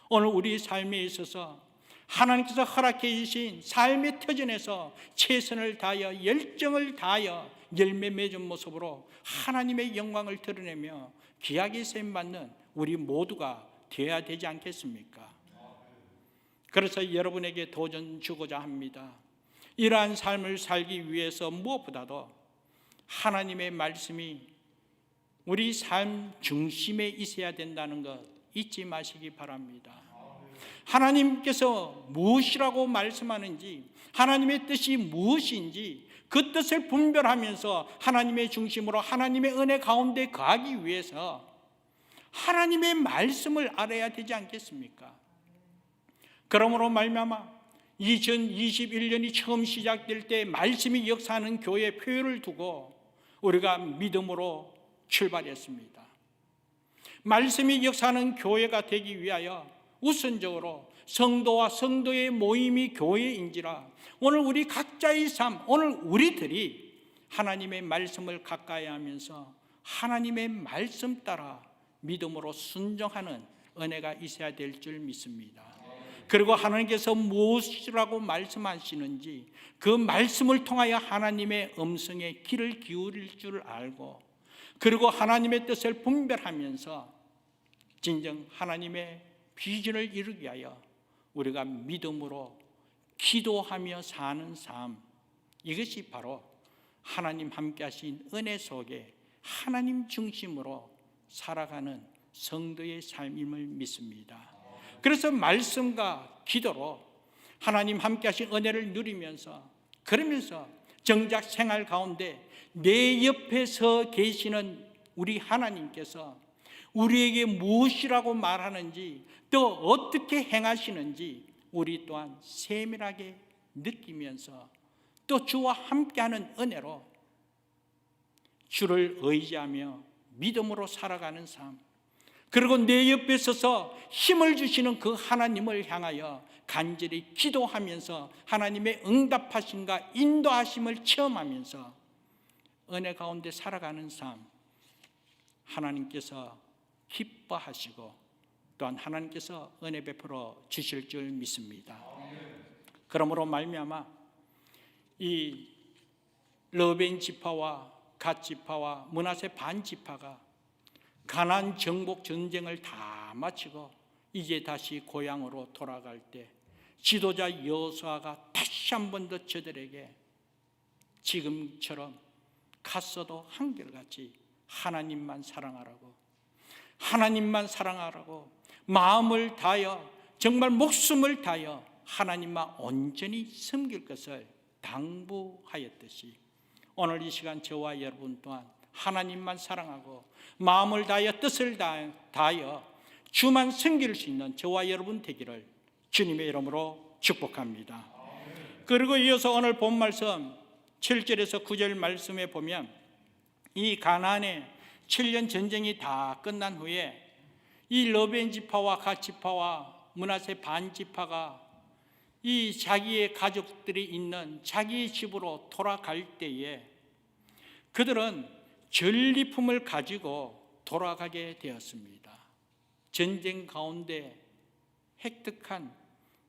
오늘 우리 삶에 있어서 하나님께서 허락해 주신 삶의 터전에서 최선을 다하여 열정을 다하여 열매 맺은 모습으로 하나님의 영광을 드러내며 귀하게 쓰임받는 우리 모두가 되어야 되지 않겠습니까? 그래서 여러분에게 도전 주고자 합니다. 이러한 삶을 살기 위해서 무엇보다도 하나님의 말씀이 우리 삶 중심에 있어야 된다는 것 잊지 마시기 바랍니다. 하나님께서 무엇이라고 말씀하는지, 하나님의 뜻이 무엇인지 그 뜻을 분별하면서 하나님의 중심으로 하나님의 은혜 가운데 거하기 위해서 하나님의 말씀을 알아야 되지 않겠습니까? 그러므로 말미암아 2021년이 처음 시작될 때 말씀이 역사하는 교회 표를 두고 우리가 믿음으로 출발했습니다. 말씀이 역사하는 교회가 되기 위하여 우선적으로 성도와 성도의 모임이 교회인지라 오늘 우리 각자의 삶, 오늘 우리들이 하나님의 말씀을 가까이 하면서 하나님의 말씀 따라 믿음으로 순종하는 은혜가 있어야 될 줄 믿습니다. 그리고 하나님께서 무엇이라고 말씀하시는지 그 말씀을 통하여 하나님의 음성에 귀를 기울일 줄 알고 그리고 하나님의 뜻을 분별하면서 진정 하나님의 비전을 이루기 위하여 우리가 믿음으로 기도하며 사는 삶, 이것이 바로 하나님 함께 하신 은혜 속에 하나님 중심으로 살아가는 성도의 삶임을 믿습니다. 그래서 말씀과 기도로 하나님 함께 하신 은혜를 누리면서 그러면서 정작 생활 가운데 내 옆에 서 계시는 우리 하나님께서 우리에게 무엇이라고 말하는지 또 어떻게 행하시는지 우리 또한 세밀하게 느끼면서 또 주와 함께하는 은혜로 주를 의지하며 믿음으로 살아가는 삶, 그리고 내 옆에 서서 힘을 주시는 그 하나님을 향하여 간절히 기도하면서 하나님의 응답하심과 인도하심을 체험하면서 은혜 가운데 살아가는 삶, 하나님께서 기뻐하시고 또한 하나님께서 은혜 베풀어 주실 줄 믿습니다. 그러므로 말미암아 이 르벤 지파와 갓 지파와 므낫세 반 지파가 가나안 정복 전쟁을 다 마치고 이제 다시 고향으로 돌아갈 때 지도자 여호수아가 다시 한 번 더 저들에게 지금처럼 갔어도 한결같이 하나님만 사랑하라고, 하나님만 사랑하라고 마음을 다하여 정말 목숨을 다하여 하나님만 온전히 섬길 것을 당부하였듯이 오늘 이 시간 저와 여러분 또한 하나님만 사랑하고 마음을 다하여 뜻을 다하여 주만 섬길 수 있는 저와 여러분 되기를 주님의 이름으로 축복합니다. 그리고 이어서 오늘 본 말씀 7절에서 9절 말씀에 보면 이 가나안의 7년 전쟁이 다 끝난 후에 이 르벤 지파와 갓 지파와 므낫세 반 지파가 이 자기의 가족들이 있는 자기의 집으로 돌아갈 때에 그들은 전리품을 가지고 돌아가게 되었습니다. 전쟁 가운데 획득한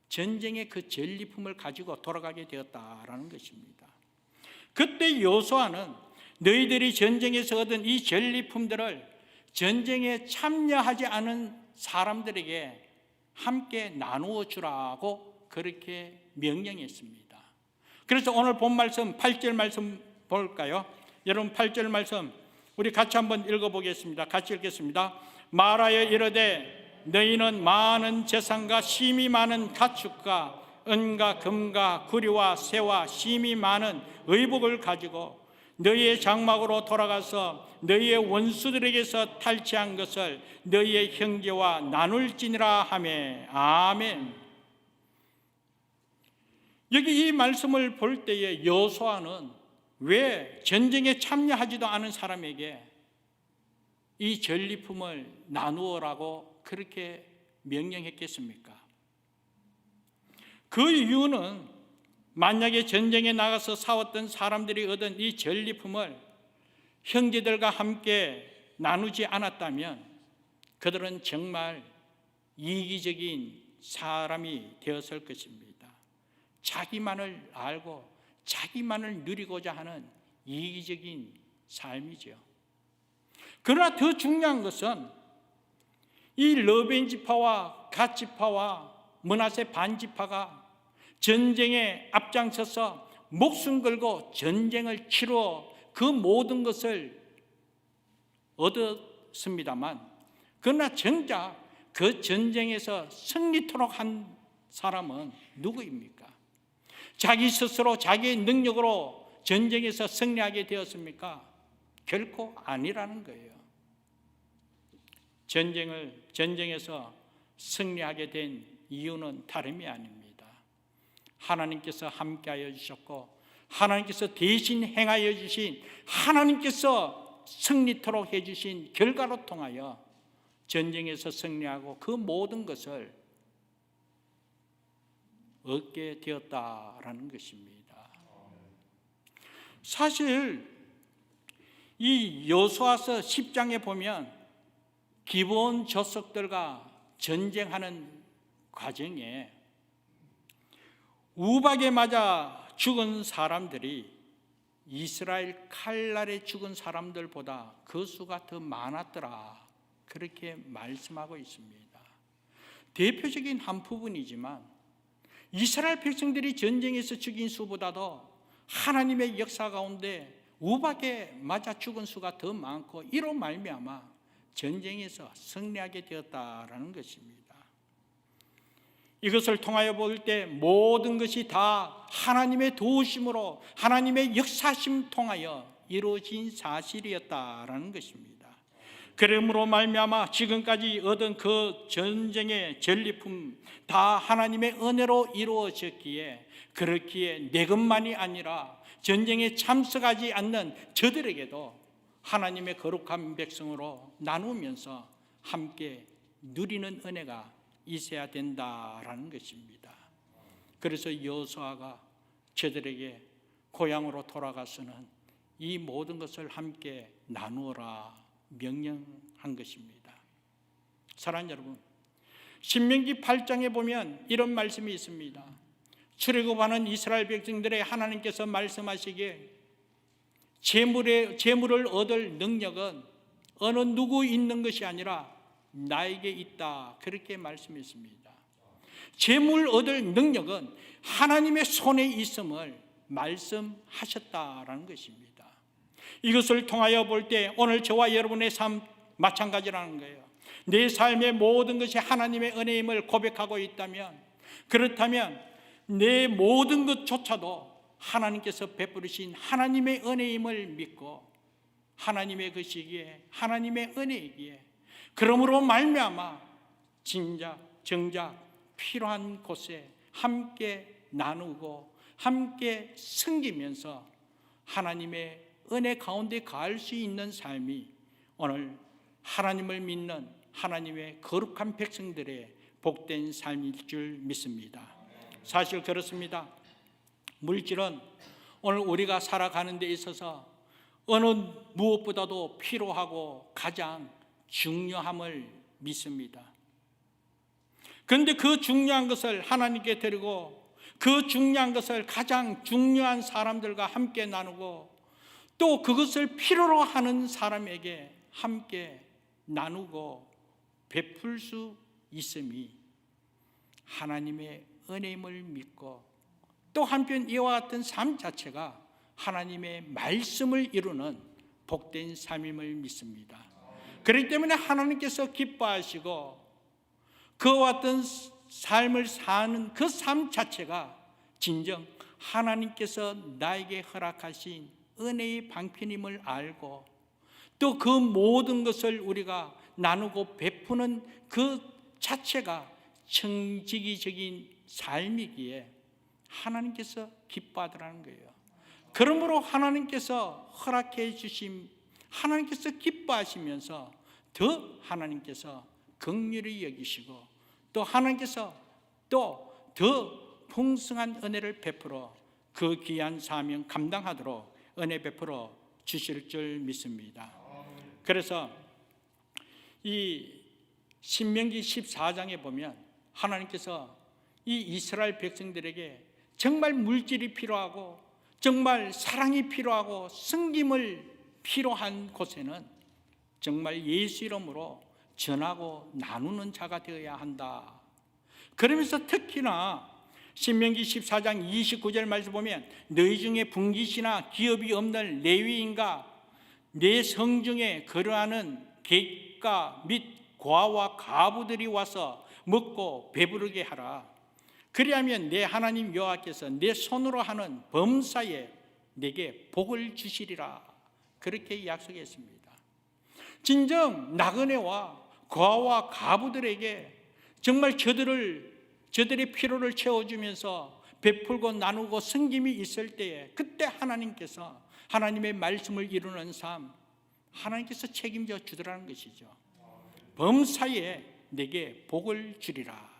전쟁의 그 전리품을 가지고 돌아가게 되었다라는 것입니다. 그때 여호수아는 너희들이 전쟁에서 얻은 이 전리품들을 전쟁에 참여하지 않은 사람들에게 함께 나누어 주라고 그렇게 명령했습니다. 그래서 오늘 본 말씀 8절 말씀 볼까요? 여러분 8절 말씀 우리 같이 한번 읽어보겠습니다. 같이 읽겠습니다. 말하여 이르되 너희는 많은 재산과 심이 많은 가축과 은과 금과 구리와 새와 심이 많은 의복을 가지고 너희의 장막으로 돌아가서 너희의 원수들에게서 탈취한 것을 너희의 형제와 나눌지니라 하매. 아멘. 여기 이 말씀을 볼 때에 여호수아는 왜 전쟁에 참여하지도 않은 사람에게 이 전리품을 나누어라고 그렇게 명령했겠습니까? 그 이유는 만약에 전쟁에 나가서 싸웠던 사람들이 얻은 이 전리품을 형제들과 함께 나누지 않았다면 그들은 정말 이기적인 사람이 되었을 것입니다. 자기만을 알고 자기만을 누리고자 하는 이기적인 삶이죠. 그러나 더 중요한 것은 이 르벤 지파와 갓 지파와 므낫세 반 지파가 전쟁에 앞장서서 목숨 걸고 전쟁을 치러 그 모든 것을 얻었습니다만 그러나 정작 그 전쟁에서 승리토록 한 사람은 누구입니까? 자기 스스로 자기의 능력으로 전쟁에서 승리하게 되었습니까? 결코 아니라는 거예요. 전쟁에서 승리하게 된 이유는 다름이 아닙니다. 하나님께서 함께하여 주셨고 하나님께서 대신 행하여 주신 하나님께서 승리토록 해주신 결과로 통하여 전쟁에서 승리하고 그 모든 것을 얻게 되었다라는 것입니다. 사실 이 여호수아서 10장에 보면 기브온 족속들과 전쟁하는 과정에 우박에 맞아 죽은 사람들이 이스라엘 칼날에 죽은 사람들보다 그 수가 더 많았더라 그렇게 말씀하고 있습니다. 대표적인 한 부분이지만 이스라엘 백성들이 전쟁에서 죽인 수보다도 하나님의 역사 가운데 우박에 맞아 죽은 수가 더 많고 이로 말미암아 전쟁에서 승리하게 되었다라는 것입니다. 이것을 통하여 볼 때 모든 것이 다 하나님의 도우심으로 하나님의 역사심 통하여 이루어진 사실이었다라는 것입니다. 그러므로 말미암아 지금까지 얻은 그 전쟁의 전리품 다 하나님의 은혜로 이루어졌기에 그렇기에 내 것만이 아니라 전쟁에 참석하지 않는 저들에게도 하나님의 거룩한 백성으로 나누면서 함께 누리는 은혜가 있어야 된다라는 것입니다. 그래서 여호수아가 저들에게 고향으로 돌아가서는 이 모든 것을 함께 나누어라 명령한 것입니다. 사랑하는 여러분, 신명기 8장에 보면 이런 말씀이 있습니다. 출애굽하는 이스라엘 백성들의 하나님께서 말씀하시기에 재물을 얻을 능력은 어느 누구 있는 것이 아니라 나에게 있다 그렇게 말씀했습니다. 재물 얻을 능력은 하나님의 손에 있음을 말씀하셨다라는 것입니다. 이것을 통하여 볼 때 오늘 저와 여러분의 삶 마찬가지라는 거예요. 내 삶의 모든 것이 하나님의 은혜임을 고백하고 있다면 그렇다면 내 모든 것조차도 하나님께서 베푸르신 하나님의 은혜임을 믿고 하나님의 것이기에 하나님의 은혜이기에 그러므로 말미암아 정작 필요한 곳에 함께 나누고 함께 섬기면서 하나님의 은혜 가운데 갈 수 있는 삶이 오늘 하나님을 믿는 하나님의 거룩한 백성들의 복된 삶일 줄 믿습니다. 사실 그렇습니다. 물질은 오늘 우리가 살아가는 데 있어서 어느 무엇보다도 필요하고 가장 중요함을 믿습니다. 그런데 그 중요한 것을 하나님께 드리고 그 중요한 것을 가장 중요한 사람들과 함께 나누고 또 그것을 필요로 하는 사람에게 함께 나누고 베풀 수 있음이 하나님의 은혜임을 믿고, 또 한편 이와 같은 삶 자체가 하나님의 말씀을 이루는 복된 삶임을 믿습니다. 그렇기 때문에 하나님께서 기뻐하시고 그와 같은 삶을 사는 그 삶 자체가 진정 하나님께서 나에게 허락하신 은혜의 방편임을 알고, 또 그 모든 것을 우리가 나누고 베푸는 그 자체가 청지기적인 삶이기에 하나님께서 기뻐하더라는 거예요. 그러므로 하나님께서 허락해 주신, 하나님께서 기뻐하시면서 더 하나님께서 긍휼히 여기시고, 또 하나님께서 또 더 풍성한 은혜를 베풀어 그 귀한 사명 감당하도록 은혜 베풀어 주실 줄 믿습니다. 그래서 이 신명기 14장에 보면 하나님께서 이 이스라엘 백성들에게 정말 물질이 필요하고 정말 사랑이 필요하고 섬김을 필요한 곳에는 정말 예수 이름으로 전하고 나누는 자가 되어야 한다. 그러면서 특히나 신명기 14장 29절 말씀 보면 너희 중에 분깃이나 기업이 없는 레위인과 내 성중에 거류하는 객가 및 고아와 가부들이 와서 먹고 배부르게 하라. 그리하면 내 하나님 여호와께서 내 손으로 하는 범사에 내게 복을 주시리라. 그렇게 약속했습니다. 진정 나그네와 고아와 가부들에게 정말 저들의 필요를 채워주면서 베풀고 나누고 섬김이 있을 때에, 그때 하나님께서 하나님의 말씀을 이루는 삶, 하나님께서 책임져 주더라는 것이죠. 범사에 내게 복을 주리라.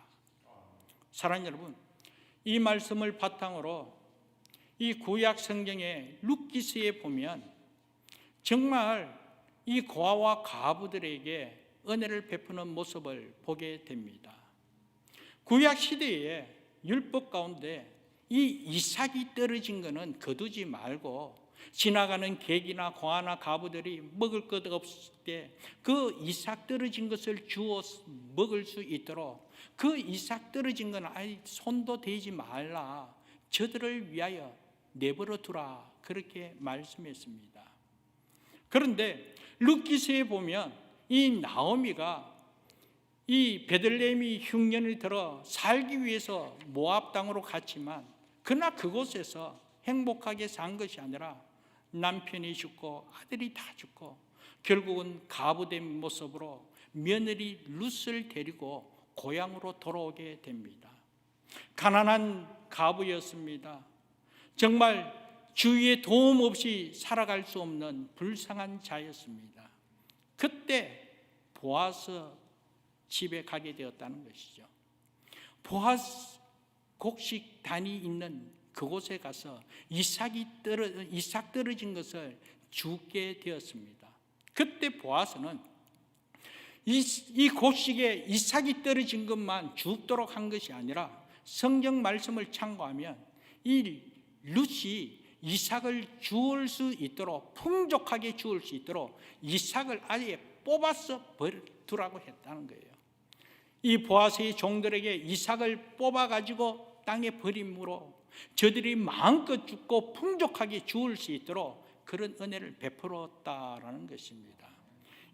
사랑하는 여러분, 이 말씀을 바탕으로 이 구약 성경의 룻기서에 보면 정말 이 고아와 가부들에게 은혜를 베푸는 모습을 보게 됩니다. 구약 시대에 율법 가운데 이 이삭이 떨어진 것은 거두지 말고, 지나가는 객이나 고아나 가부들이 먹을 것 없을 때 그 이삭 떨어진 것을 주어 먹을 수 있도록 그 이삭 떨어진 건 아예 손도 대지 말라, 저들을 위하여 내버려 두라, 그렇게 말씀했습니다. 그런데 룻기서에 보면 이 나오미가 이 베들레헴이 흉년을 들어 살기 위해서 모압 땅으로 갔지만, 그러나 그곳에서 행복하게 산 것이 아니라 남편이 죽고 아들이 다 죽고 결국은 가부된 모습으로 며느리 룻을 데리고 고향으로 돌아오게 됩니다. 가난한 가부였습니다. 정말 주위의 도움 없이 살아갈 수 없는 불쌍한 자였습니다. 그때 보아스 집에 가게 되었다는 것이죠. 보아스 곡식단이 있는 그곳에 가서 이삭 떨어진 것을 주게 되었습니다. 그때 보아스는 이 곡식에 이삭이 떨어진 것만 죽도록 한 것이 아니라 성경 말씀을 참고하면 이 룻이 이삭을 주울 수 있도록, 풍족하게 주울 수 있도록 이삭을 아예 뽑아서 두라고 했다는 거예요. 이 보아스의 종들에게 이삭을 뽑아가지고 땅에 버림으로 저들이 마음껏 죽고 풍족하게 주울 수 있도록 그런 은혜를 베풀었다라는 것입니다.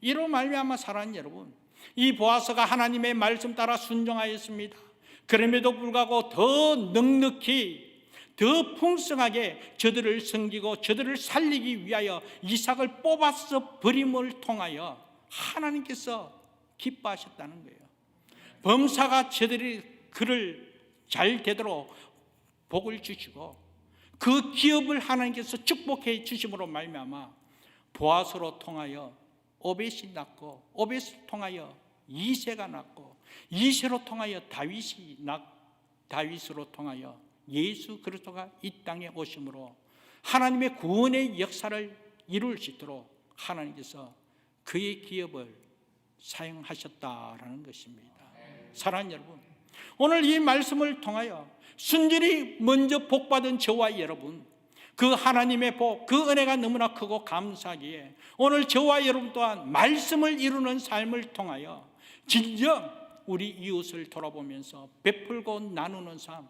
이로 말미암아 사랑하는 여러분, 이 보아스가 하나님의 말씀 따라 순종하였습니다. 그럼에도 불구하고 더 넉넉히 더 풍성하게 저들을 섬기고 저들을 살리기 위하여 이삭을 뽑아서 버림을 통하여 하나님께서 기뻐하셨다는 거예요. 범사가 저들이 그를 잘 되도록 복을 주시고 그 기업을 하나님께서 축복해 주심으로 말미암아 보아스로 통하여 오벳이 낳고, 오벳을 통하여 이새가 낳고, 이새로 통하여 다윗으로 통하여 예수 그리스도가 이 땅에 오심으로 하나님의 구원의 역사를 이룰 수 있도록 하나님께서 그의 기업을 사용하셨다라는 것입니다. 사랑하는 여러분, 오늘 이 말씀을 통하여 순전히 먼저 복받은 저와 여러분, 그 하나님의 복, 그 은혜가 너무나 크고 감사하기에 오늘 저와 여러분 또한 말씀을 이루는 삶을 통하여 진정 우리 이웃을 돌아보면서 베풀고 나누는 삶,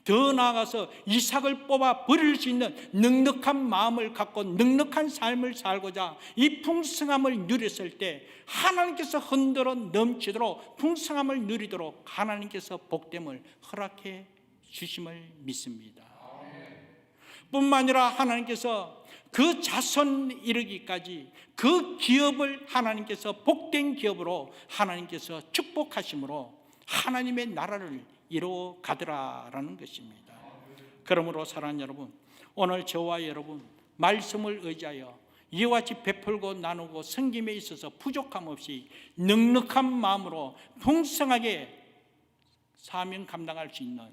더 나아가서 이삭을 뽑아 버릴 수 있는 넉넉한 마음을 갖고 넉넉한 삶을 살고자 이 풍성함을 누렸을 때 하나님께서 흔들어 넘치도록 풍성함을 누리도록 하나님께서 복됨을 허락해 주심을 믿습니다. 뿐만 아니라 하나님께서 그 자손 이르기까지 그 기업을 하나님께서 복된 기업으로 하나님께서 축복하심으로 하나님의 나라를 이루어 가더라라는 것입니다. 그러므로 사랑하는 여러분, 오늘 저와 여러분 말씀을 의지하여 이와 같이 베풀고 나누고 섬김에 있어서 부족함 없이 넉넉한 마음으로 풍성하게 사명 감당할 수 있는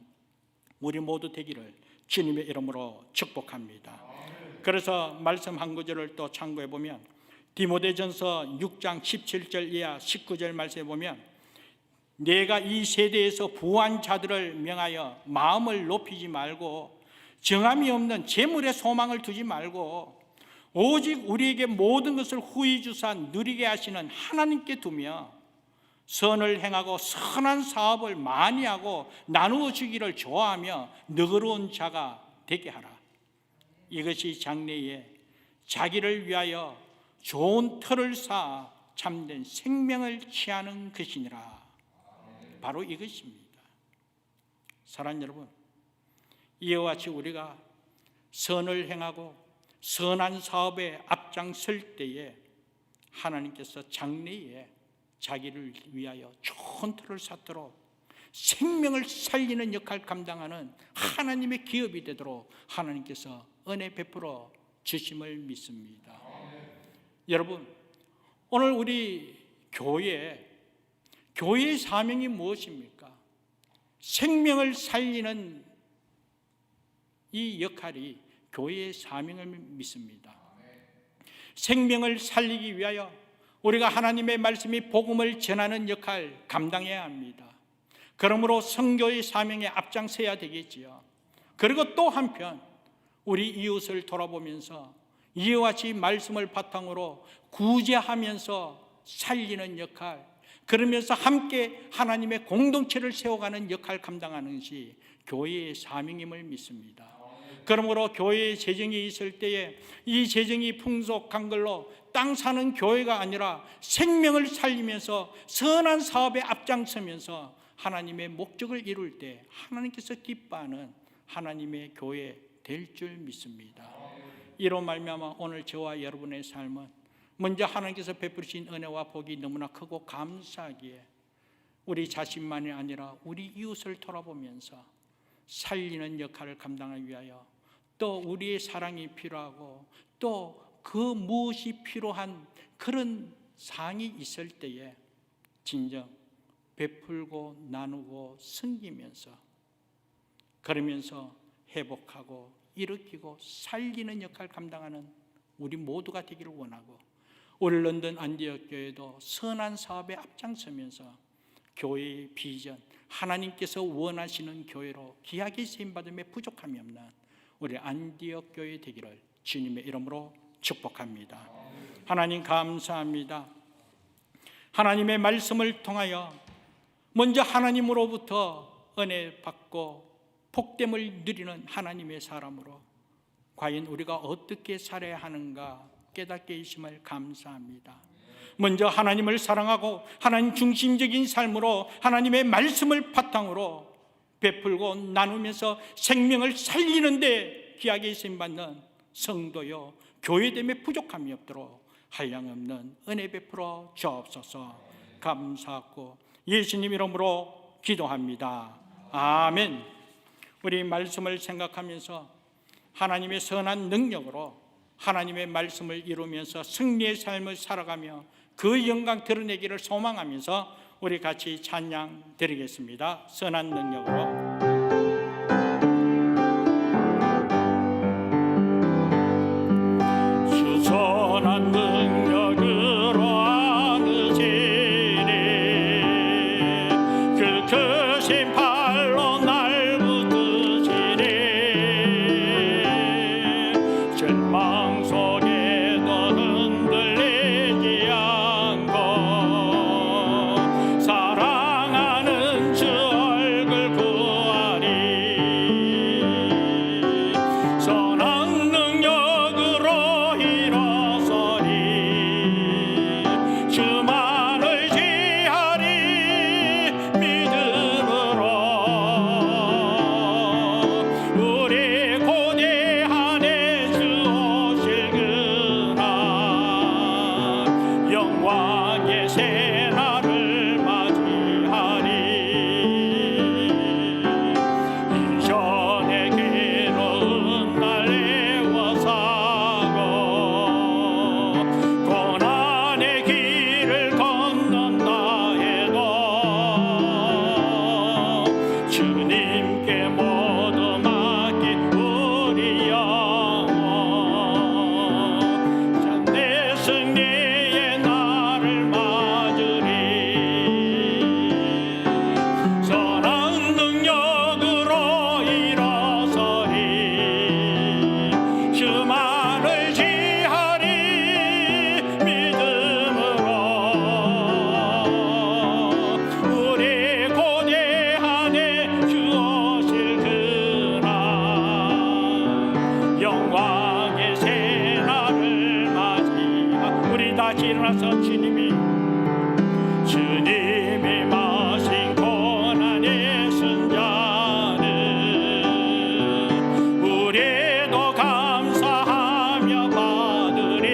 우리 모두 되기를 주님의 이름으로 축복합니다. 그래서 말씀 한 구절을 또 참고해 보면 디모데전서 6장 17절 이하 19절 말씀해 보면 내가 이 세대에서 부한 자들을 명하여 마음을 높이지 말고 정함이 없는 재물에 소망을 두지 말고 오직 우리에게 모든 것을 후히 주사 누리게 하시는 하나님께 두며 선을 행하고 선한 사업을 많이 하고 나누어 주기를 좋아하며 너그러운 자가 되게 하라. 이것이 장래에 자기를 위하여 좋은 터를 쌓아 참된 생명을 취하는 것이니라. 바로 이것입니다. 사랑하는 여러분, 이와 같이 우리가 선을 행하고 선한 사업에 앞장설 때에 하나님께서 장래에 자기를 위하여 좋은 터를 쌓도록 생명을 살리는 역할을 감당하는 하나님의 기업이 되도록 하나님께서 은혜 베풀어 주심을 믿습니다. 여러분, 오늘 우리 교회의 사명이 무엇입니까? 생명을 살리는 이 역할이 교회의 사명을 믿습니다. 생명을 살리기 위하여 우리가 하나님의 말씀이 복음을 전하는 역할 감당해야 합니다. 그러므로 선교의 사명에 앞장서야 되겠지요. 그리고 또 한편 우리 이웃을 돌아보면서 이와 같이 말씀을 바탕으로 구제하면서 살리는 역할, 그러면서 함께 하나님의 공동체를 세워가는 역할을 감당하는 것이 교회의 사명임을 믿습니다. 그러므로 교회의 재정이 있을 때에 이 재정이 풍족한 걸로 땅 사는 교회가 아니라 생명을 살리면서 선한 사업에 앞장서면서 하나님의 목적을 이룰 때 하나님께서 기뻐하는 하나님의 교회 될 줄 믿습니다. 이로 말미암아 오늘 저와 여러분의 삶은 먼저 하나님께서 베푸신 은혜와 복이 너무나 크고 감사하기에 우리 자신만이 아니라 우리 이웃을 돌아보면서 살리는 역할을 감당하기 위하여 또 우리의 사랑이 필요하고 또 그 무엇이 필요한 그런 사항이 있을 때에 진정 베풀고 나누고 섬기면서 그러면서 회복하고 일으키고 살리는 역할을 감당하는 우리 모두가 되기를 원하고 우리 런던 안디옥 교회도 선한 사업에 앞장서면서 교회의 비전, 하나님께서 원하시는 교회로 귀하게 쓰임받음에 부족함이 없는 우리 안디옥 교회 되기를 주님의 이름으로 축복합니다. 하나님 감사합니다. 하나님의 말씀을 통하여 먼저 하나님으로부터 은혜 받고 복됨을 누리는 하나님의 사람으로 과연 우리가 어떻게 살아야 하는가 깨닫게 해주심을 감사합니다. 먼저 하나님을 사랑하고 하나님 중심적인 삶으로 하나님의 말씀을 바탕으로 베풀고 나누면서 생명을 살리는데 귀하게 쓰임받는 성도요 교회됨에 부족함이 없도록 한량없는 은혜 베풀어 주옵소서. 감사하고 예수님 이름으로 기도합니다. 아멘. 우리 말씀을 생각하면서 하나님의 선한 능력으로 하나님의 말씀을 이루면서 승리의 삶을 살아가며 그 영광 드러내기를 소망하면서 우리 같이 찬양 드리겠습니다. 선한 능력으로. 주 선한 능력으로 안으시니 그 크신 팔로 날 붙드시니 하나님께서 주님이 마신 고난의 순자는 우리도 감사하며 받으리.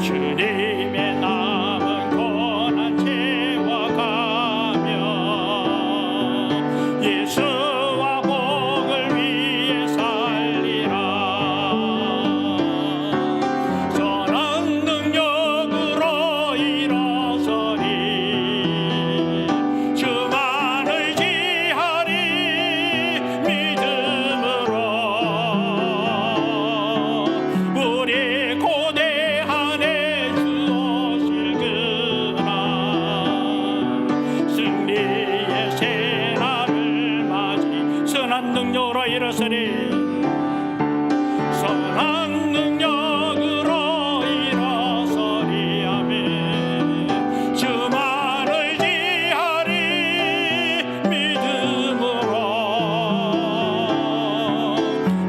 주님의 남은 고난 채워가며 예수와 복을 위해 살리라. 선한 능력으로 일어서리. 주만 의지하리. 믿음으로 우리 고대한 주 오실 그날 승리의 새날을 맞이. 선한 능력으로 일어서리. 선한 능력으로 일어서리. 아멘. 주만 의지하리. 믿음으로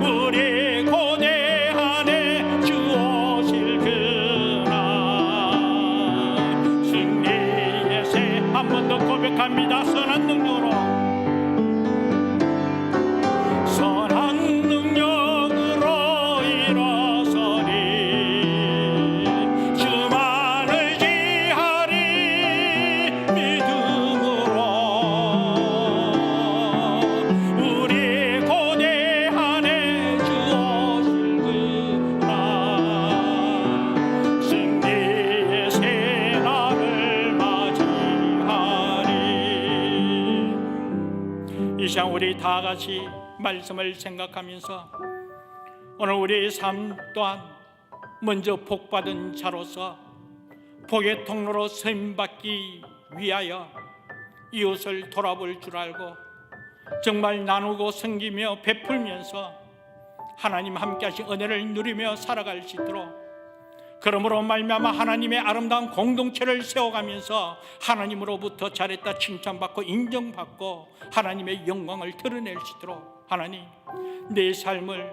우리 고대한 주 오실 그날 승리의 새. 한 번 더 고백합니다. 선한 능력으로. 선한 능력으로 일어서리. 주만 의지하리. 믿음으로 우리 고대한 주 오실 그날 승리의 새날을 맞이하리. 이 시간 우리 다 같이 말씀을 생각하면서 오늘 우리의 삶 또한 먼저 복받은 자로서 복의 통로로 쓰임받기 위하여 이웃을 돌아볼 줄 알고 정말 나누고 섬기며 베풀면서 하나님 함께하신 은혜를 누리며 살아갈 수 있도록, 그러므로 말미암아 하나님의 아름다운 공동체를 세워가면서 하나님으로부터 잘했다 칭찬받고 인정받고 하나님의 영광을 드러낼 수 있도록 하나님 내 삶을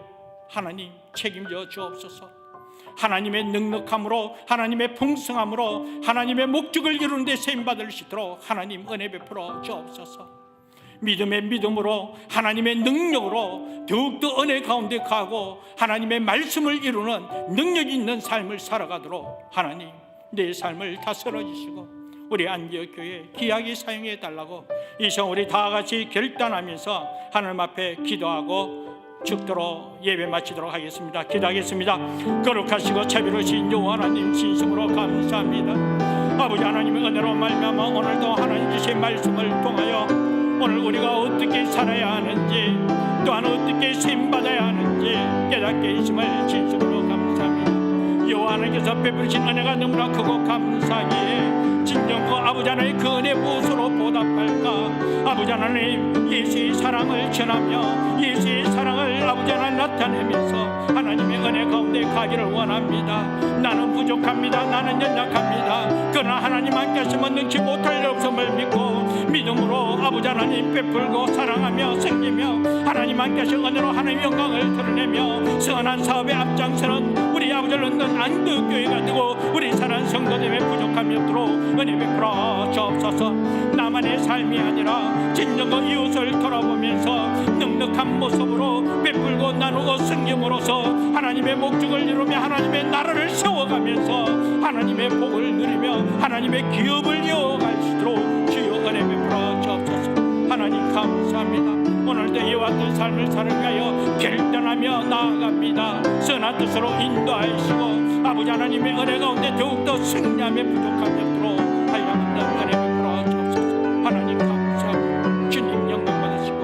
하나님 책임져 주옵소서. 하나님의 넉넉함으로 하나님의 풍성함으로 하나님의 목적을 이루는 데 쓰임받을 수 있도록 하나님 은혜 베풀어 주옵소서. 믿음의 믿음으로 하나님의 능력으로 더욱더 은혜 가운데 가고 하나님의 말씀을 이루는 능력 있는 삶을 살아가도록 하나님 내 삶을 다스려 주시고 우리 안디옥교회 귀하게 사용해 달라고 이 시간 우리 다 같이 결단하면서 하나님 앞에 기도하고 죽도록 예배 마치도록 하겠습니다. 기도하겠습니다. 거룩하시고 자비로우신 여호와 하나님 진심으로 감사합니다. 아버지 하나님의 은혜로 말미암아 오늘도 하나님 주신 말씀을 통하여 오늘 우리가 어떻게 살아야 하는지 또한 어떻게 쓰임받아야 하는지 깨닫게 해주심을 진심으로 감사합니다. 여호와 하나님께서 베푸신 은혜가 너무나 크고 감사하기에 진정 그 아버지 하나님 그 은혜 무엇으로 보답할까. 아버지 하나님 예수의 사랑을 전하며 예수의 사랑을 아버지 하나님 나타내면서 하나님의 은혜 가운데 가기를 원합니다. 나는 부족합니다. 나는 연약합니다. 그러나 하나님 함께 하시면 능치 못할 일 없음을 믿고 믿음으로 아버지 하나님 베풀고 사랑하며 섬기며 하나님 함께 하신 은혜로 하나님의 영광을 드러내며 선한 사업에 앞장서는 우리 아버지를 얻는 안디옥교회가 되고 우리 사랑하는 성도됨에 부족함이 없도록 은혜 베풀어 주옵소서. 나만의 삶이 아니라 진정과 이웃을 돌아보면서 넉넉한 모습으로 베풀고 나누고 섬김으로써 하나님의 목적을 이루며 하나님의 나라를 세워가면서 하나님의 복을 누리며 하나님의 기업을 이어갈 수 있도록 주여 은혜 베풀어 주옵소서. 하나님 감사합니다. 오늘도 이와 같은 삶을 살기 위하여 결단하며 나아갑니다. 선한 뜻으로 인도하시고 아버지 하나님의 은혜 가운데 더욱더 승리함에 부족함이 없도록 하나님 은혜 베풀어 주옵소서. 하나님 감사합니다. 주님 영광 받으시고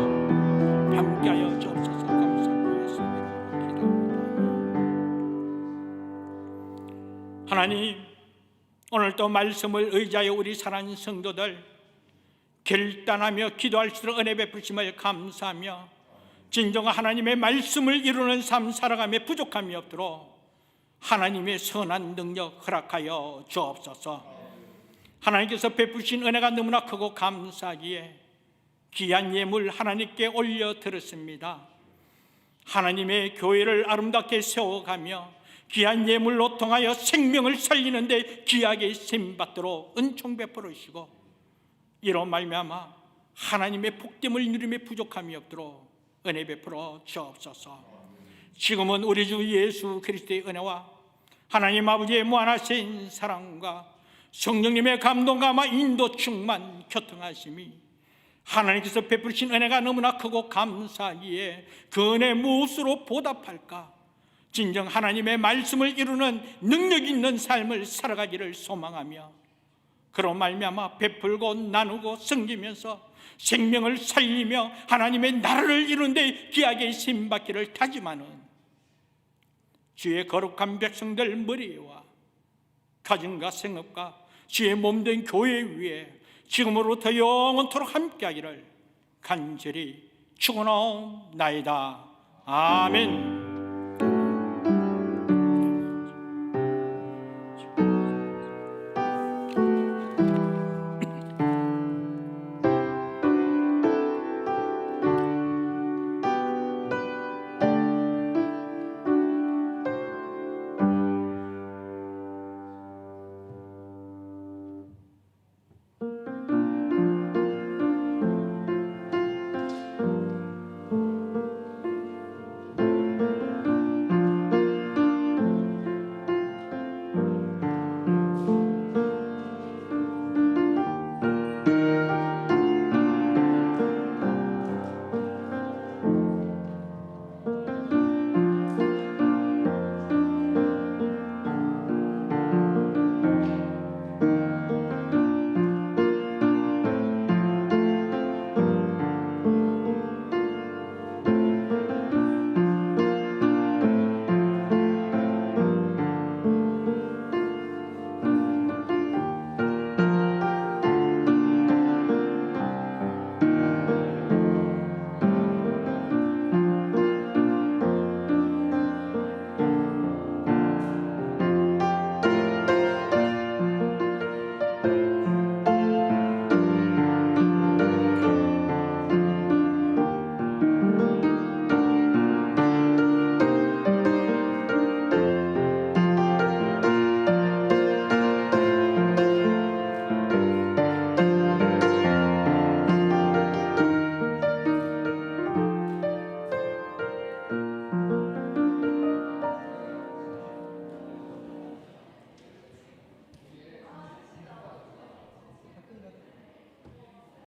함께하여 주옵소서. 감사드리겠습니다. 기도합니다. 하나님 오늘도 말씀을 의지하여 우리 사랑하는 성도들 결단하며 기도할 수 있도록 은혜 베푸심을 감사하며 진정한 하나님의 말씀을 이루는 삶 살아가며 부족함이 없도록 하나님의 선한 능력 허락하여 주옵소서. 하나님께서 베푸신 은혜가 너무나 크고 감사하기에 귀한 예물 하나님께 올려드렸습니다. 하나님의 교회를 아름답게 세워가며 귀한 예물로 통하여 생명을 살리는 데 귀하게 쓰임받도록 은총 베풀으시고, 이로 말미암아 하나님의 복됨을 누림에 부족함이 없도록 은혜 베풀어 주옵소서. 지금은 우리 주 예수 그리스도의 은혜와 하나님 아버지의 무한하신 사랑과 성령님의 감동감화 인도 충만 교통하심이, 하나님께서 베푸신 은혜가 너무나 크고 감사하기에 그 은혜 무엇으로 보답할까, 진정 하나님의 말씀을 이루는 능력 있는 삶을 살아가기를 소망하며, 그로 말미암아 베풀고 나누고 섬기면서 생명을 살리며 하나님의 나라를 이루는 데 귀하게 쓰임받기를 다짐하는 주의 거룩한 백성들 머리와 가정과 생업과 주의 몸된 교회 위에 지금으로부터 영원토록 함께하기를 간절히 축원하옵나이다. 아멘.